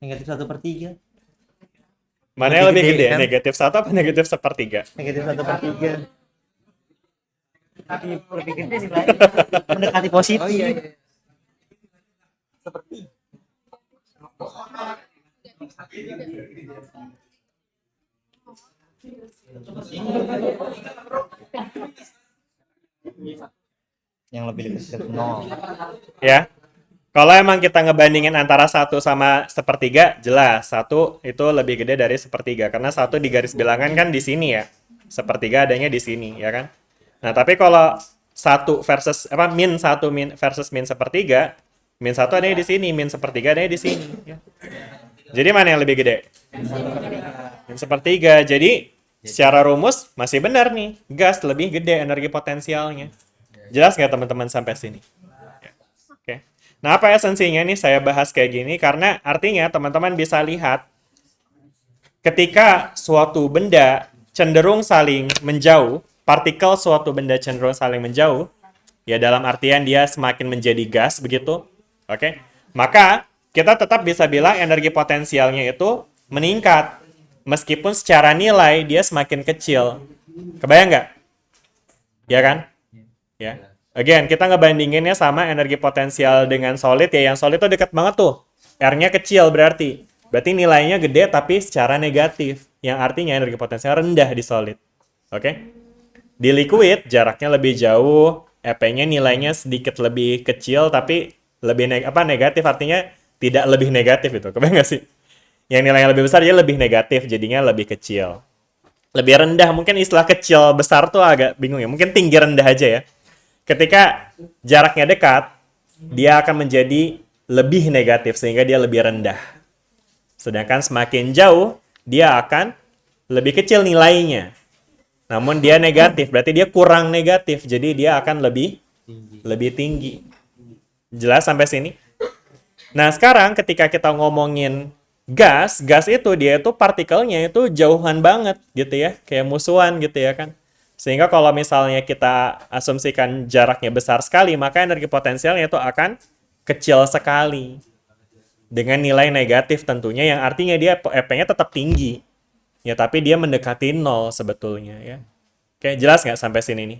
Negatif 1/3. Mana yang lebih gede? Kan? Negatif 1 apa negatif 1/3? Negatif 1/3. Tapi lebih gede sih, Pak. Mendekati positif. Oh iya. Seperti. Yang lebih dekat ke 0. Ya. Kalau emang kita ngebandingin antara 1 sama 1/3, jelas 1 itu lebih gede dari 1/3 karena 1 di garis bilangan kan di sini ya. 1/3 adanya di sini, ya kan? Nah, tapi kalau 1 versus min 1 versus min 1/3, min 1 adanya di sini, min 1/3 adanya di sini, ya. Jadi mana yang lebih gede? Min 1/3. Jadi secara rumus masih benar nih, gas lebih gede energi potensialnya. Jelas nggak teman-teman sampai sini? Oke. Nah, apa esensinya nih saya bahas kayak gini? Karena artinya teman-teman bisa lihat ketika suatu benda cenderung saling menjauh, partikel suatu benda cenderung saling menjauh, ya dalam artian dia semakin menjadi gas begitu, oke? Maka kita tetap bisa bilang energi potensialnya itu meningkat, meskipun secara nilai dia semakin kecil. Kebayang nggak? Ya kan? Ya. Again, kita ngebandinginnya sama energi potensial dengan solid ya. Yang solid tuh dekat banget tuh. R-nya kecil berarti. Berarti nilainya gede tapi secara negatif. Yang artinya energi potensial rendah di solid. Oke? Di liquid jaraknya lebih jauh. EP-nya nilainya sedikit lebih kecil tapi lebih negatif. Artinya tidak lebih negatif itu. Kebayang nggak sih? Yang nilainya lebih besar dia lebih negatif. Jadinya lebih kecil. Lebih rendah. Mungkin istilah kecil besar tuh agak bingung ya. Mungkin tinggi rendah aja ya. Ketika jaraknya dekat, dia akan menjadi lebih negatif sehingga dia lebih rendah. Sedangkan semakin jauh, dia akan lebih kecil nilainya. Namun dia negatif, berarti dia kurang negatif. Jadi dia akan lebih tinggi. Jelas sampai sini? Nah, sekarang ketika kita ngomongin gas itu dia itu partikelnya itu jauhan banget gitu ya. Kayak musuhan gitu ya kan. Sehingga kalau misalnya kita asumsikan jaraknya besar sekali, maka energi potensialnya itu akan kecil sekali. Dengan nilai negatif tentunya, yang artinya dia EP-nya tetap tinggi. Ya, tapi dia mendekati 0 sebetulnya ya. Oke, jelas nggak sampai sini nih?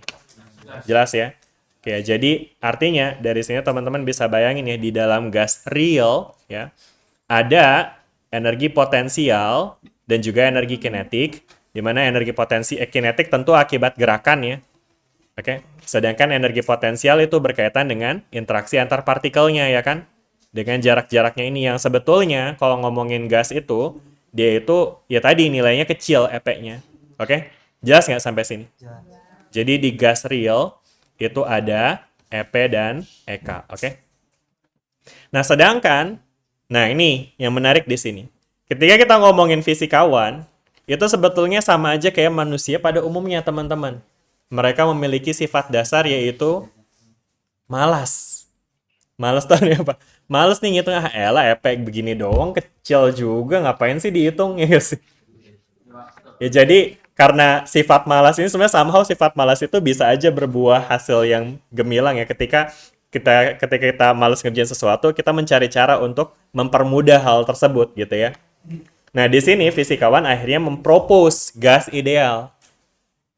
Jelas ya? Oke, jadi artinya dari sini teman-teman bisa bayangin ya, di dalam gas real ya, ada energi potensial dan juga energi kinetik. Di mana energi kinetik tentu akibat gerakan ya. Oke. Sedangkan energi potensial itu berkaitan dengan interaksi antar partikelnya ya kan. Dengan jarak-jaraknya ini yang sebetulnya kalau ngomongin gas itu, dia itu ya tadi nilainya kecil EP-nya. Oke. Jelas nggak sampai sini? Jadi di gas real itu ada EP dan EK. Oke. Nah, sedangkan ini yang menarik di sini. Ketika kita ngomongin fisikawan, itu sebetulnya sama aja kayak manusia pada umumnya, teman-teman. Mereka memiliki sifat dasar yaitu malas. Males tau nih apa? Males nih ngitung, elah efek begini doang kecil juga, ngapain sih dihitung ya nggak sih? Ya jadi karena sifat malas ini sebenarnya somehow sifat malas itu bisa aja berbuah hasil yang gemilang ya ketika kita malas ngerjain sesuatu, kita mencari cara untuk mempermudah hal tersebut gitu ya. Nah, di sini fisikawan akhirnya mempropose gas ideal.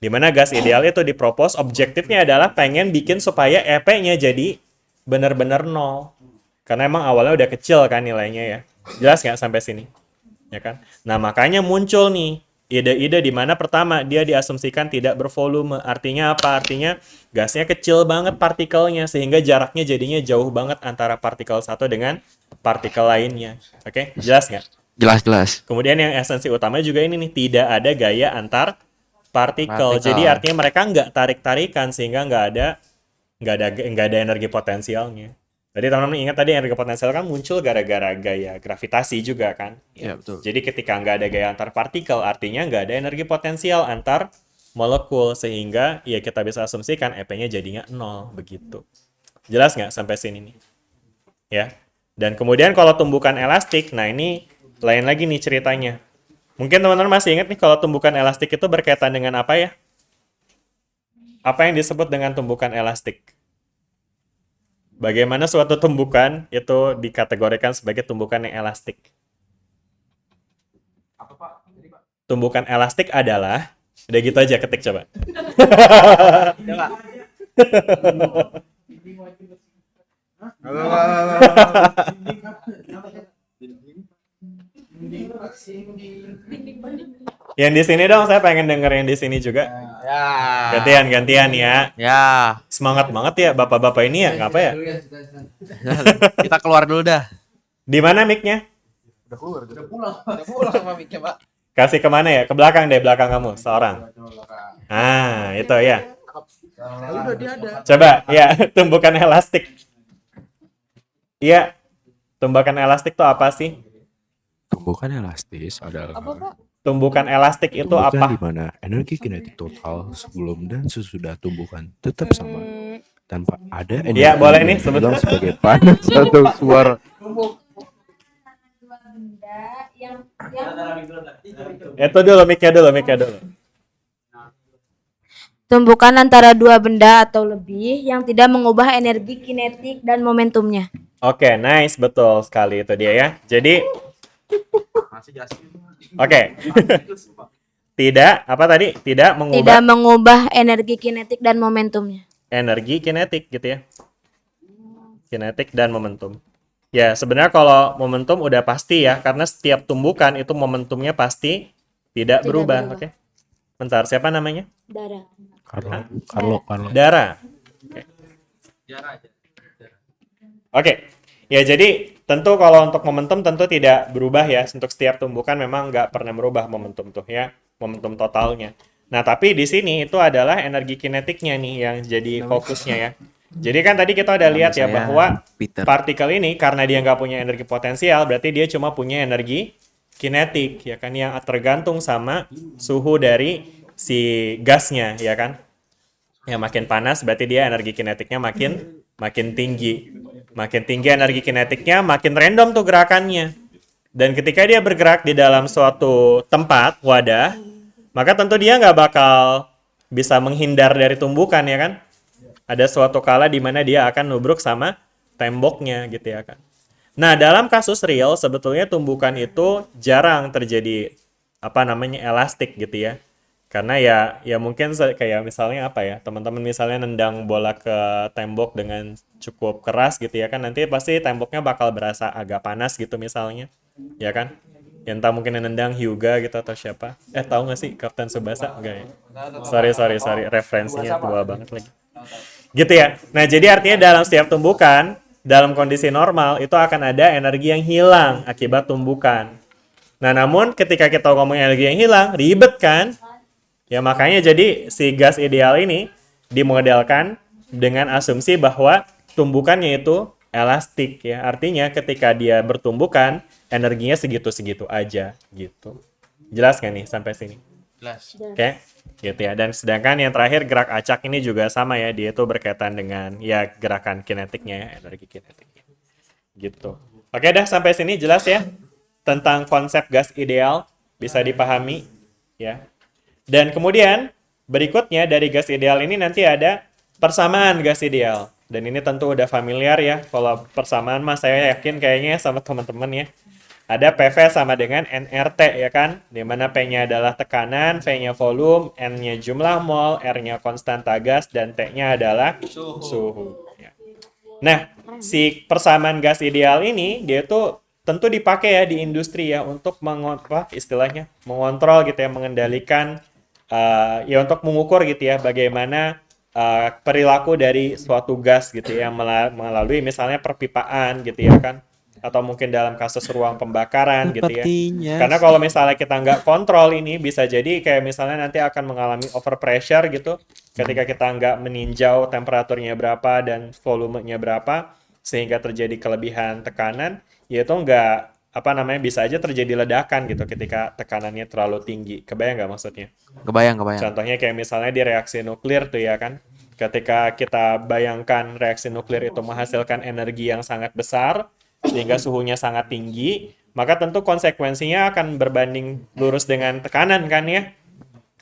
Di mana gas ideal itu dipropose, objektifnya adalah pengen bikin supaya EP-nya jadi benar-benar nol. Karena emang awalnya udah kecil kan nilainya ya. Jelas nggak sampai sini? Ya kan? Nah, makanya muncul nih ide-ide di mana pertama dia diasumsikan tidak bervolume. Artinya apa? Artinya gasnya kecil banget partikelnya sehingga jaraknya jadinya jauh banget antara partikel satu dengan partikel lainnya. Oke, jelas nggak? Jelas. Kemudian yang esensi utama juga ini nih, tidak ada gaya antar partikel. Jadi artinya mereka nggak tarik-tarikan sehingga nggak ada energi potensialnya. Jadi teman-teman ingat tadi energi potensial kan muncul gara-gara gaya gravitasi juga kan? Iya, betul. Jadi ketika nggak ada gaya antar partikel, artinya nggak ada energi potensial antar molekul sehingga ya kita bisa asumsikan EP-nya jadinya 0 begitu. Jelas nggak sampai sini nih? Ya. Dan kemudian kalau tumbukan elastik, nah ini lain lagi nih ceritanya. Mungkin teman-teman masih ingat nih kalau tumbukan elastik itu berkaitan dengan apa ya? Apa yang disebut dengan tumbukan elastik? Bagaimana suatu tumbukan itu dikategorikan sebagai tumbukan yang elastik? Apa Pak? Jadi Pak. Tumbukan elastik adalah, udah gitu aja ketik coba. Yang di sini dong, saya pengen denger yang di sini juga. Ya. Gantian ya. Ya. Semangat banget ya bapak-bapak ini ya, ngapa ya? Kita keluar dulu dah. Di mana mic-nya? Udah pulang sama Mika, Pak. Kasih kemana ya? Ke belakang deh, belakang kamu, seorang. Ah, itu ya. Udah dia ada. Coba, ya, tumbukan elastik. Iya, tumbukan elastik itu apa sih? Tumbukan elastis adalah Tumbukan elastik itu tumbukan apa? di mana energi kinetik total sebelum dan sesudah tumbukan tetap sama tanpa ada energi Iya, boleh nih, yang sebut. hilang sebagai panas atau suara. Itu dulu, mic-nya dulu. Tumbukan antara dua benda atau lebih yang tidak mengubah energi kinetik dan momentumnya. Oke, nice, betul sekali itu dia ya. Jadi, oke. Tidak, apa tadi? Tidak mengubah Tidak mengubah energi kinetik dan momentumnya. energi kinetik gitu ya. Kinetik dan momentum. Ya, sebenarnya kalau momentum udah pasti ya, karena setiap tumbukan itu momentumnya pasti tidak berubah. Oke. Bentar, siapa namanya? Darah. Carlo. Dara. Oke. Ya, jadi tentu kalau untuk momentum tentu tidak berubah ya. Untuk setiap tumbukan memang nggak pernah berubah momentum tuh ya. Momentum totalnya. Nah, tapi di sini itu adalah energi kinetiknya nih yang jadi fokusnya ya. Jadi kan tadi kita udah lihat ya bahwa partikel ini karena dia nggak punya energi potensial, berarti dia cuma punya energi kinetik ya kan, yang tergantung sama suhu dari si gasnya ya kan. Yang makin panas berarti dia energi kinetiknya makin tinggi. Makin tinggi energi kinetiknya, makin random tuh gerakannya. Dan ketika dia bergerak di dalam suatu tempat, wadah, maka tentu dia nggak bakal bisa menghindar dari tumbukan ya kan. Ada suatu kala di mana dia akan nubruk sama temboknya gitu ya kan. Nah, dalam kasus real sebetulnya tumbukan itu jarang terjadi elastik gitu ya. Karena ya mungkin kayak misalnya apa ya, teman-teman misalnya nendang bola ke tembok dengan cukup keras gitu ya kan, nanti pasti temboknya bakal berasa agak panas gitu misalnya. Ya kan? Ya entah mungkin yang nendang Hyuga gitu atau siapa. Tahu nggak sih Kapten Tsubasa? Enggak ya? Sorry. Referensinya tua banget lagi. Gitu ya. Nah, jadi artinya dalam setiap tumbukan, dalam kondisi normal, itu akan ada energi yang hilang akibat tumbukan. Nah, namun ketika kita ngomong energi yang hilang, ribet kan? Ya, makanya jadi si gas ideal ini dimodelkan dengan asumsi bahwa tumbukannya itu elastik ya. Artinya ketika dia bertumbukan, energinya segitu-segitu aja gitu. Jelas nggak nih sampai sini? Oke, gitu ya. Dan sedangkan yang terakhir gerak acak ini juga sama ya, dia itu berkaitan dengan ya gerakan kinetiknya ya, energi kinetiknya. Gitu. Oke dah, sampai sini jelas ya tentang konsep gas ideal, bisa dipahami ya. Dan kemudian berikutnya dari gas ideal ini nanti ada persamaan gas ideal. Dan ini tentu udah familiar ya. Kalau persamaan mas saya yakin kayaknya sama teman-teman ya. Ada PV sama dengan nRT ya kan. Dimana P-nya adalah tekanan, V-nya volume, N-nya jumlah mol, R-nya konstanta gas, dan T-nya adalah suhu. Ya. Nah, si persamaan gas ideal ini dia tuh tentu dipakai ya di industri ya untuk istilahnya mengontrol gitu ya, mengendalikan ya untuk mengukur gitu ya bagaimana perilaku dari suatu gas gitu ya melalui misalnya perpipaan gitu ya kan, atau mungkin dalam kasus ruang pembakaran gitu ya. Karena kalau misalnya kita nggak kontrol ini bisa jadi kayak misalnya nanti akan mengalami overpressure gitu ketika kita nggak meninjau temperaturnya berapa dan volumenya berapa sehingga terjadi kelebihan tekanan, yaitu nggak bisa aja terjadi ledakan gitu ketika tekanannya terlalu tinggi. Kebayang nggak maksudnya? Kebayang. Contohnya kayak misalnya di reaksi nuklir tuh ya kan. Ketika kita bayangkan reaksi nuklir itu menghasilkan energi yang sangat besar, sehingga suhunya sangat tinggi, maka tentu konsekuensinya akan berbanding lurus dengan tekanan kan ya,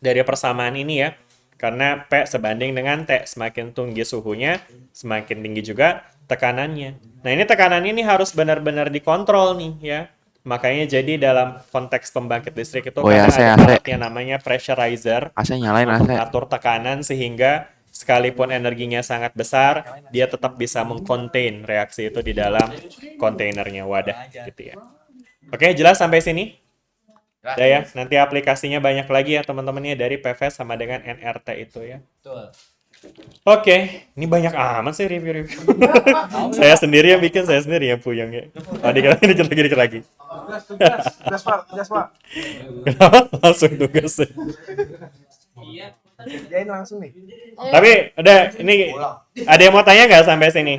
dari persamaan ini ya. Karena P sebanding dengan T, semakin tinggi suhunya, semakin tinggi juga tekanannya. Nah ini tekanan ini harus benar-benar dikontrol nih ya. Makanya jadi dalam konteks pembangkit listrik itu ya, ada alat yang namanya pressurizer, AC nyalain untuk AC. mengatur tekanan sehingga sekalipun energinya sangat besar, dia tetap bisa mengcontain reaksi itu di dalam kontainernya, wadah gitu ya. Oke, jelas sampai sini? Udah ya, nanti aplikasinya banyak lagi ya teman-teman ya dari PV sama dengan nRT itu ya. Oke, ini banyak amat sih review-review. Saya sendiri yang bikin, saya sendiri yang puyeng ya. Oh, dikit lagi. Tugas Pak. Kenapa langsung tugas? Kerjain langsung nih. Tapi udah, ini ada yang mau tanya nggak sampai sini?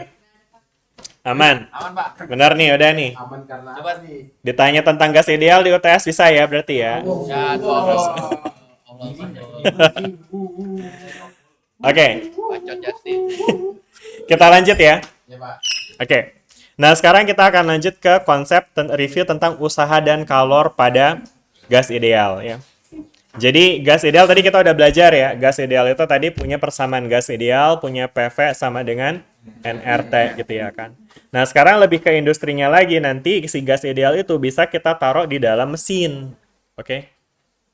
Aman? Aman, Pak. Benar nih, udah nih. Aman karena apa nih? Ditanya tentang gas ideal di UTS bisa ya berarti ya? Oke. Kita lanjut ya. Ya, Pak. Oke. Nah, sekarang kita akan lanjut ke konsep review tentang usaha dan kalor pada gas ideal ya. Jadi gas ideal tadi kita udah belajar ya. Gas ideal itu tadi punya persamaan gas ideal, punya PV sama dengan nRT gitu ya kan. Nah, sekarang lebih ke industrinya lagi, nanti si gas ideal itu bisa kita taruh di dalam mesin. Oke.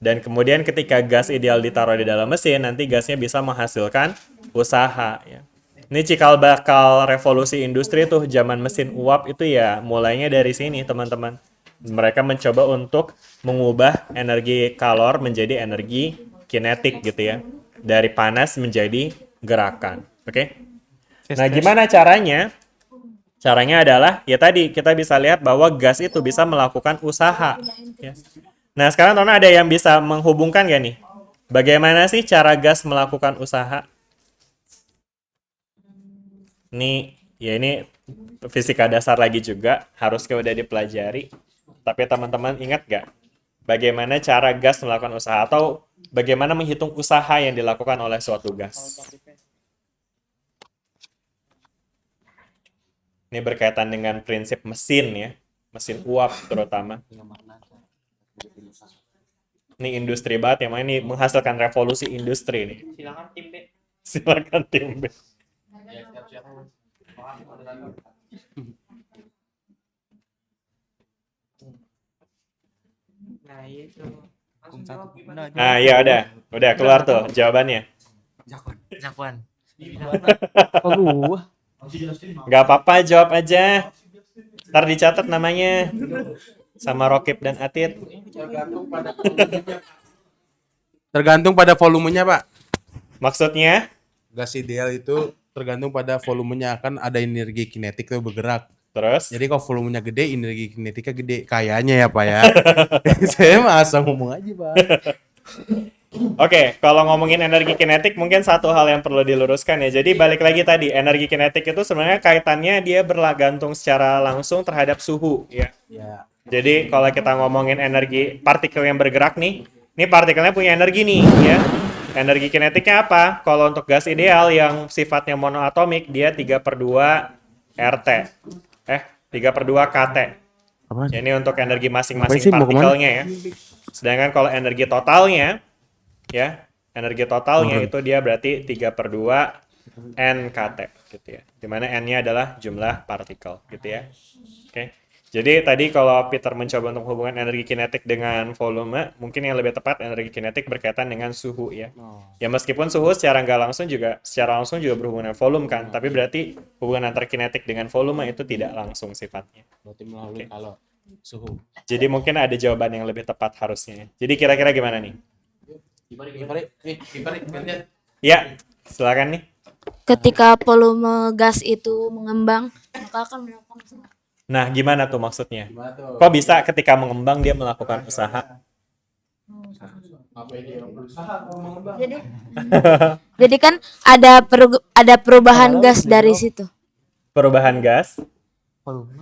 Dan kemudian ketika gas ideal ditaruh di dalam mesin, nanti gasnya bisa menghasilkan usaha ya. Ini cikal bakal revolusi industri tuh zaman mesin uap itu ya mulainya dari sini teman-teman. Mereka mencoba untuk mengubah energi kalor menjadi energi kinetik gitu ya. Dari panas menjadi gerakan. Oke? Nah, gimana caranya? Caranya adalah, ya tadi kita bisa lihat bahwa gas itu bisa melakukan usaha. Ya. Nah, sekarang teman-teman ada yang bisa menghubungkan gak nih? Bagaimana sih cara gas melakukan usaha? Ini fisika dasar lagi juga, harusnya udah dipelajari. Tapi teman-teman ingat gak? Bagaimana cara gas melakukan usaha? Atau bagaimana menghitung usaha yang dilakukan oleh suatu gas? Ini berkaitan dengan prinsip mesin ya. Mesin uap terutama. Ini industri banget yang ini menghasilkan revolusi industri nih. Silakan tim B. Silakan tim B. Nah, itu. Nah, ya udah keluar tuh jawabannya. Zakwan. Oh, gua. Gak apa-apa, jawab aja. Ntar dicatat namanya. Sama Rokib dan Atit. Tergantung pada volumenya, Pak. Maksudnya? Gas ideal itu tergantung pada volumenya, akan ada energi kinetik itu bergerak. Terus? Jadi kalau volumenya gede, energi kinetiknya gede. Kayaknya ya, Pak ya. Saya mah asal ngomong aja, Pak. Oke, kalau ngomongin energi kinetik mungkin satu hal yang perlu diluruskan ya. Jadi balik lagi tadi, energi kinetik itu sebenarnya kaitannya dia bergantung secara langsung terhadap suhu ya. Ya. Jadi kalau kita ngomongin energi partikel yang bergerak nih, Ini partikelnya punya energi nih, ya. Energi kinetiknya apa? Kalau untuk gas ideal yang sifatnya monoatomik, dia 3/2 RT. 3/2 KT. Ini untuk energi masing-masing partikelnya ya. Sedangkan kalau energi totalnya, ya, energi totalnya itu dia berarti 3/2 NKT, gitu ya. Dimana N-nya adalah jumlah partikel, gitu ya. Oke. Jadi tadi kalau Peter mencoba untuk hubungan energi kinetik dengan volume, mungkin yang lebih tepat energi kinetik berkaitan dengan suhu ya. Ya meskipun suhu secara langsung juga berhubungan dengan volume kan, tapi berarti hubungan antara kinetik dengan volume itu tidak langsung sifatnya. Berarti melalui kalau suhu. Jadi mungkin ada jawaban yang lebih tepat harusnya. Jadi kira-kira gimana nih? Ya, silakan nih. Ketika volume gas itu mengembang, maka akan melakukan usaha. Nah, gimana tuh maksudnya? Kok bisa ketika mengembang dia melakukan usaha? Jadi, jadi kan ada perubahan gas dari situ. Perubahan gas?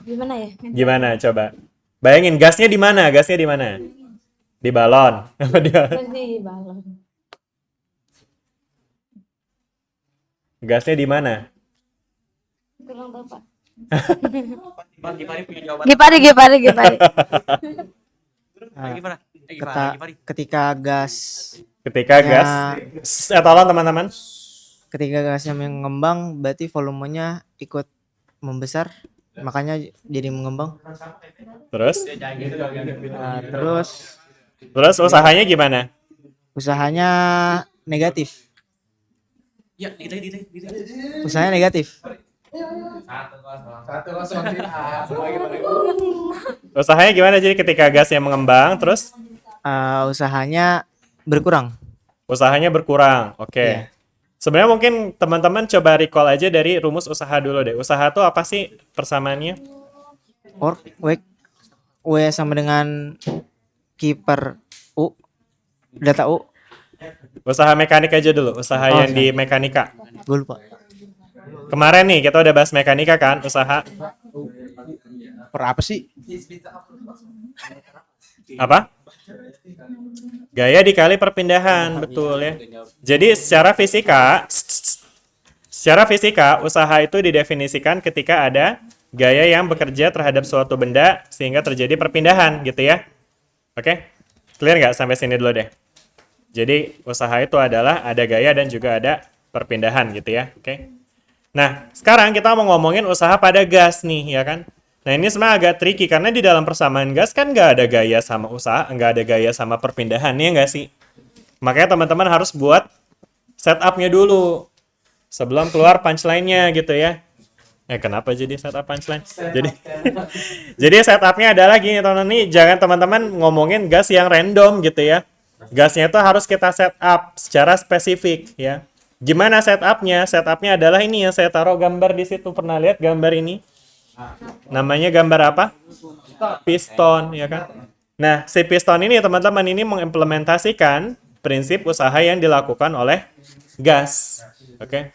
Gimana ya? Gimana coba? Bayangin gasnya di mana? Gasnya di mana? Di balon. Di balon. Gasnya di mana? Kurang tahu, Pak. Gipari punya jawaban. Gipari. Gimana? Ketika gas Tolong teman-teman. ketika gasnya mengembang berarti volumenya ikut membesar, makanya jadi mengembang. Terus Terus usahanya gimana? usahanya negatif. Usahanya negatif. Usahanya gimana jadi ketika gasnya mengembang terus Usahanya berkurang. usahanya berkurang. Oke. Iya. Sebenarnya mungkin teman-teman coba recall aja dari rumus usaha dulu deh. Usaha tuh apa sih persamaannya? Work W sama dengan Q per U, data U. Usaha mekanik aja dulu, usaha yang di mekanika. Gue lupa. Kemarin nih kita udah bahas mekanika kan, usaha Per apa sih? apa? Gaya dikali perpindahan, betul ya. Jadi secara fisika usaha itu didefinisikan ketika ada gaya yang bekerja terhadap suatu benda sehingga terjadi perpindahan gitu ya. Oke? Clear nggak sampai sini dulu deh. Jadi usaha itu adalah ada gaya dan juga ada perpindahan gitu ya. Oke? Nah, sekarang kita mau ngomongin usaha pada gas nih, ya kan? Nah, ini sebenarnya agak tricky karena di dalam persamaan gas kan nggak ada gaya sama usaha, nggak ada gaya sama perpindahan, ya nggak sih? Makanya teman-teman harus buat setup-nya dulu sebelum keluar punchline-nya gitu ya. Kenapa jadi setup punchline? Jadi setup-nya adalah gini, teman-teman. Nih, jangan teman-teman ngomongin gas yang random gitu ya. Gasnya itu harus kita setup secara spesifik ya. Gimana setupnya? Setupnya adalah ini yang saya taruh gambar di situ. Pernah lihat gambar ini? Namanya gambar apa? Piston, ya kan? Nah, si piston ini teman-teman ini mengimplementasikan prinsip usaha yang dilakukan oleh gas. Oke.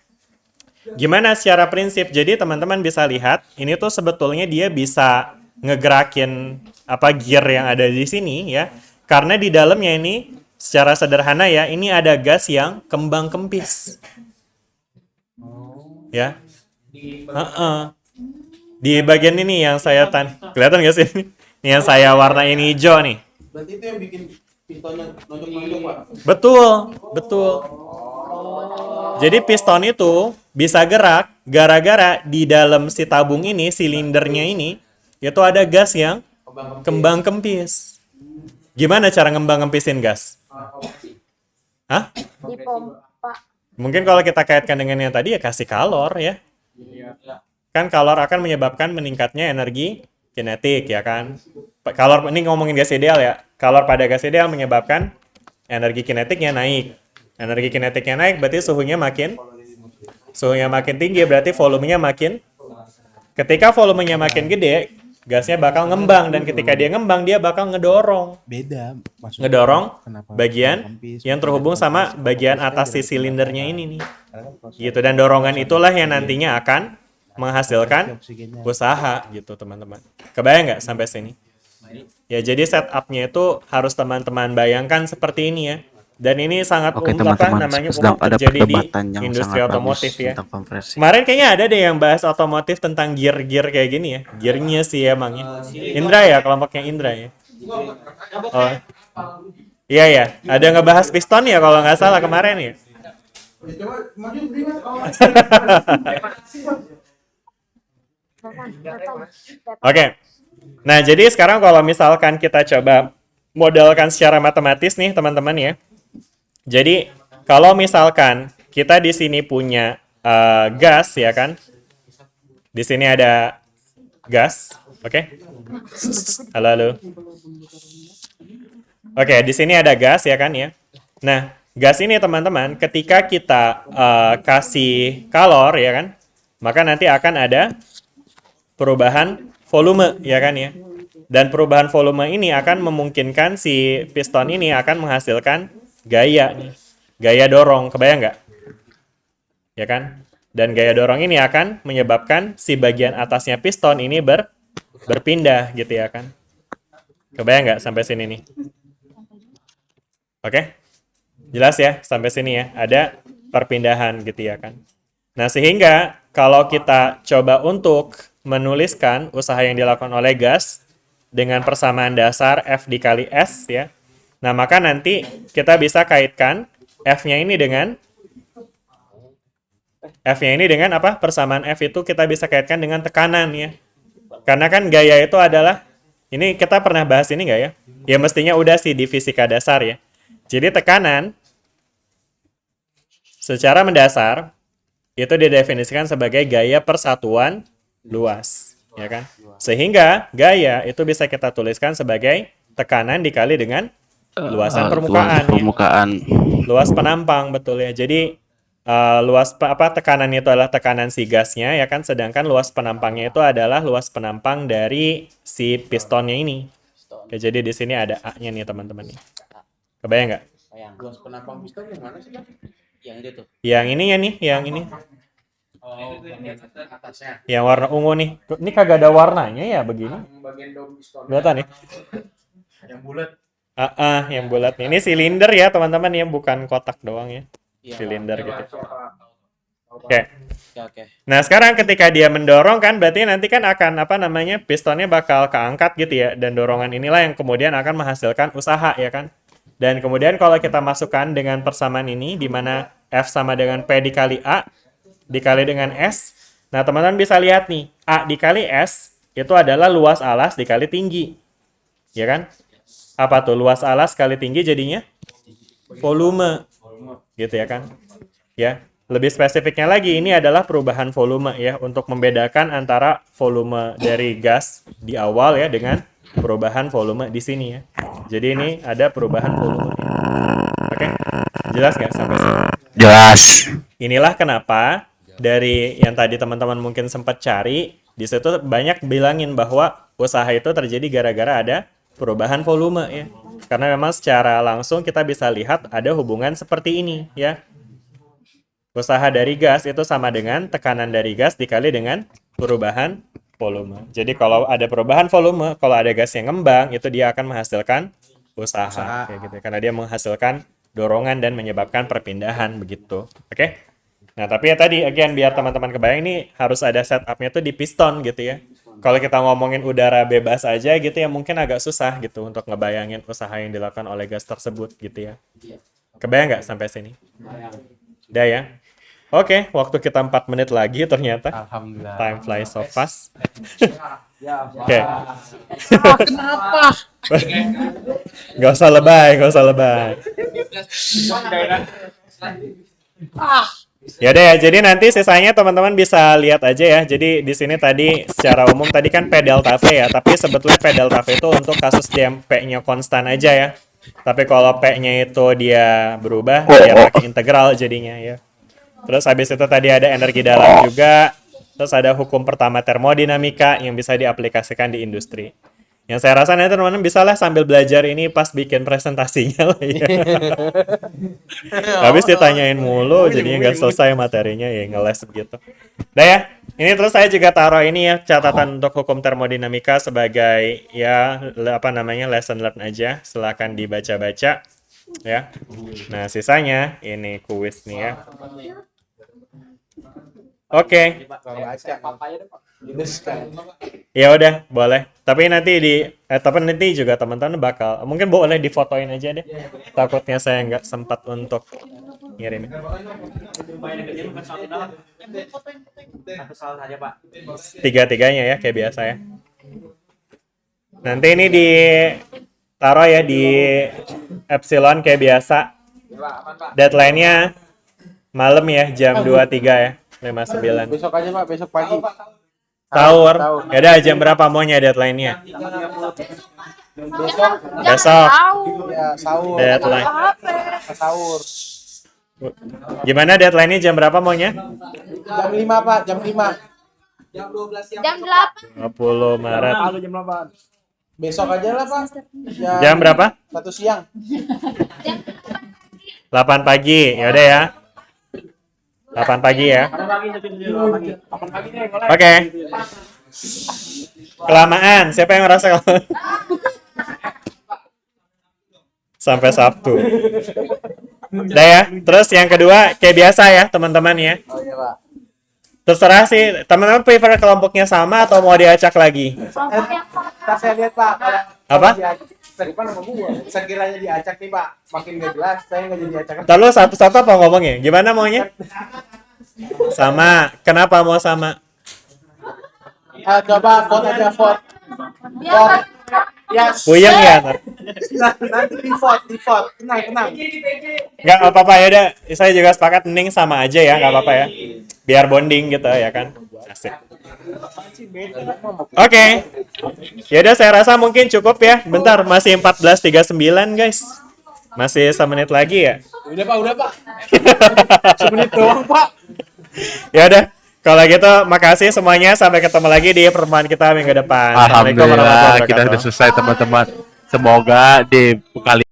Gimana secara prinsip? Jadi teman-teman bisa lihat, ini tuh sebetulnya dia bisa ngegerakin apa gear yang ada di sini ya. Karena di dalamnya ini secara sederhana ya, ini ada gas yang kembang kempis. Ya. Di bagian ini yang saya kelihatan nggak sih? Ini yang saya warnain hijau nih. Berarti itu yang bikin pistonnya nonjok-nonjok, Pak? Betul. Jadi piston itu bisa gerak gara-gara di dalam si tabung ini, silindernya ini, itu ada gas yang kembang kempis. Gimana cara ngembang kempisin gas? Hah? Dipompa. Mungkin kalau kita kaitkan dengan yang tadi ya kasih kalor ya. Kan kalor akan menyebabkan meningkatnya energi kinetik ya kan. Kalor ini ngomongin gas ideal ya. Kalor pada gas ideal menyebabkan energi kinetiknya naik. Energi kinetiknya naik berarti suhunya makin tinggi, berarti volumenya makin. Ketika volumenya makin gede, gasnya bakal ngembang dan ketika dia ngembang dia bakal ngedorong. Beda. Maksudnya Ngedorong kenapa bagian kempis, yang terhubung sama bagian atas si silindernya ini nih. Gitu, dan dorongan itulah yang nantinya akan menghasilkan usaha gitu teman-teman. Kebayang nggak sampai sini? Ya, jadi setupnya itu harus teman-teman bayangkan seperti ini ya. Dan ini sangat Oke, umum, teman-teman, namanya sedang umum ada terjadi di perdebatan yang industri sangat otomotif bagus ya. tentang konversi. Kemarin kayaknya ada deh yang bahas otomotif tentang gear-gear kayak gini ya. Gearnya sih emangnya. Indra ya, kelompoknya Indra ya. Oh. Iya ya, ada ngebahas piston ya kalau nggak salah kemarin ya. Oke. Nah, jadi sekarang kalau misalkan kita coba modelkan secara matematis nih, teman-teman ya. Jadi, kalau misalkan kita di sini punya gas ya kan? Di sini ada gas, oke? Halo, halo. Oke, di sini ada gas ya kan ya. Nah, gas ini teman-teman, ketika kita kasih kalor ya kan, maka nanti akan ada perubahan volume ya kan ya. Dan perubahan volume ini akan memungkinkan si piston ini akan menghasilkan gaya nih. Gaya dorong, kebayang nggak? Ya kan? Dan gaya dorong ini akan menyebabkan si bagian atasnya piston ini berpindah gitu ya kan. Kebayang nggak sampai sini nih? Oke? Jelas ya sampai sini ya. Ada perpindahan gitu ya kan. Nah, sehingga kalau kita coba untuk menuliskan usaha yang dilakukan oleh gas dengan persamaan dasar F dikali S ya. Nah, maka nanti kita bisa kaitkan F-nya ini dengan apa? Persamaan F itu kita bisa kaitkan dengan tekanan ya. Karena kan gaya itu adalah, ini kita pernah bahas ini nggak ya? Ya mestinya udah sih di fisika dasar ya. Jadi tekanan secara mendasar itu didefinisikan sebagai gaya persatuan luas, ya kan? Sehingga gaya itu bisa kita tuliskan sebagai tekanan dikali dengan luasan permukaan. Luas penampang, betul ya. Jadi tekanan itu adalah tekanan si gasnya ya kan, sedangkan luas penampangnya itu adalah luas penampang dari si pistonnya ini. Oke, jadi di sini ada A-nya nih teman-teman nih. Kebayang nggak? Luas penampang piston yang mana sih, Bang? Yang itu tuh. Yang ini ya nih, yang ini. Oh, bagian atasnya. Yang warna ungu nih. Ini kagak ada warnanya ya begini. Bagian dom piston. Kelihatan nih. Yang bulat. Yang bulat nih. Ini silinder ya teman-teman ya, bukan kotak doang ya. Silinder gitu. Oke. Nah, sekarang ketika dia mendorong kan berarti nanti kan akan pistonnya bakal keangkat gitu ya, dan dorongan inilah yang kemudian akan menghasilkan usaha ya kan. Dan kemudian kalau kita masukkan dengan persamaan ini di mana F sama dengan P dikali A dikali dengan S. Nah, teman-teman bisa lihat nih, A dikali S itu adalah luas alas dikali tinggi. Ya kan? Apa tuh luas alas kali tinggi jadinya? Volume. Gitu ya kan? Ya. Lebih spesifiknya lagi, ini adalah perubahan volume ya, untuk membedakan antara volume dari gas di awal ya dengan perubahan volume di sini ya. Jadi ini ada perubahan volume. Oke? Jelas nggak sampai sini? Jelas. Inilah kenapa dari yang tadi teman-teman mungkin sempat cari, di situ banyak bilangin bahwa usaha itu terjadi gara-gara ada perubahan volume ya. Karena memang secara langsung kita bisa lihat ada hubungan seperti ini ya. Usaha dari gas itu sama dengan tekanan dari gas dikali dengan perubahan volume. Jadi kalau ada perubahan volume, kalau ada gas yang ngembang, itu dia akan menghasilkan usaha. Kayak gitu. Karena dia menghasilkan dorongan dan menyebabkan perpindahan begitu. Oke? Nah, tapi ya tadi, again, biar teman-teman kebayang ini harus ada setupnya tuh di piston gitu ya. Kalau kita ngomongin udara bebas aja gitu ya, mungkin agak susah gitu untuk ngebayangin usaha yang dilakukan oleh gas tersebut gitu ya. Kebayang nggak sampai sini? Udah ya? Oke, waktu kita 4 menit lagi ternyata. Alhamdulillah. Time flies so fast. Oke. Kenapa? Gak usah lebay. Ya udah ya, jadi nanti sisanya teman-teman bisa lihat aja ya. Jadi di sini tadi secara umum tadi kan P delta V ya, tapi sebetulnya P delta V itu untuk kasus dia P-nya konstan aja ya. Tapi kalau P-nya itu dia berubah, dia pakai integral jadinya ya. Terus habis itu tadi ada energi dalam juga. Terus ada hukum pertama termodinamika yang bisa diaplikasikan di industri. Yang saya rasa nanti teman-teman bisa lah sambil belajar ini pas bikin presentasinya lah ya. Habis ditanyain mulu, jadinya nggak selesai materinya ya, ngeles begitu. Udah ya, Ini terus saya juga taruh ini ya catatan untuk hukum termodinamika sebagai ya apa namanya lesson learn aja. Silakan dibaca-baca ya. Nah, sisanya ini kuis nih ya. Oke. Ya udah, boleh. Tapi nanti tapi nanti juga teman-teman bakal mungkin boleh difotoin aja deh. Takutnya saya nggak sempat untuk ngirim. Satu salah saja, Pak. Tiga-tiganya ya kayak biasa ya. Nanti ini taruh ya di epsilon kayak biasa. Deadline-nya malam ya jam 23 ya. 59. Besok aja Pak, besok pagi. Sahur. Ya udah jam berapa maunya deadline-nya? Besok. Ya, sahur. Deadline. Sahur. Gimana deadline-nya jam berapa maunya? Jam 5 Pak, jam 5. Jam 8. 20 Maret. Besok aja lah Pak. Jam berapa? 1 siang. 8 pagi. Ya udah ya. 8 pagi ya. Oke. Kelamaan. Siapa yang ngerasa kelamaan? Sampai Sabtu. Udah ya. Terus yang kedua kayak biasa ya teman-teman ya. Oh iya Pak. Terserah sih. Teman-teman prefer kelompoknya sama atau mau diacak lagi? Ntar saya lihat Pak. Apa? Depan sama gua. Sekiranya diacak nih Pak, makin gak jelas, saya nggak jadi acak. Ntar lu satu-satu apa ngomongnya? Gimana maunya? Sama. Kenapa mau sama? Coba vote aja vote. Vote. Yes. Puyeng ya? Ntar? Nanti di vote. Tenang. Nggak apa-apa ya udah. Saya juga sepakat mending sama aja ya, nggak apa-apa ya. Biar bonding gitu ya kan. Asik. Oke. Ya udah saya rasa mungkin cukup ya. Bentar masih 14.39 guys. Masih semenit lagi ya. Udah Pak. Semenit doang Pak. Ya udah. Kalau gitu makasih semuanya. Sampai ketemu lagi di pertemuan kita minggu depan. Assalamualaikum warahmatullahi Alhamdulillah kita wabarakatuh. sudah selesai teman-teman. Semoga di kali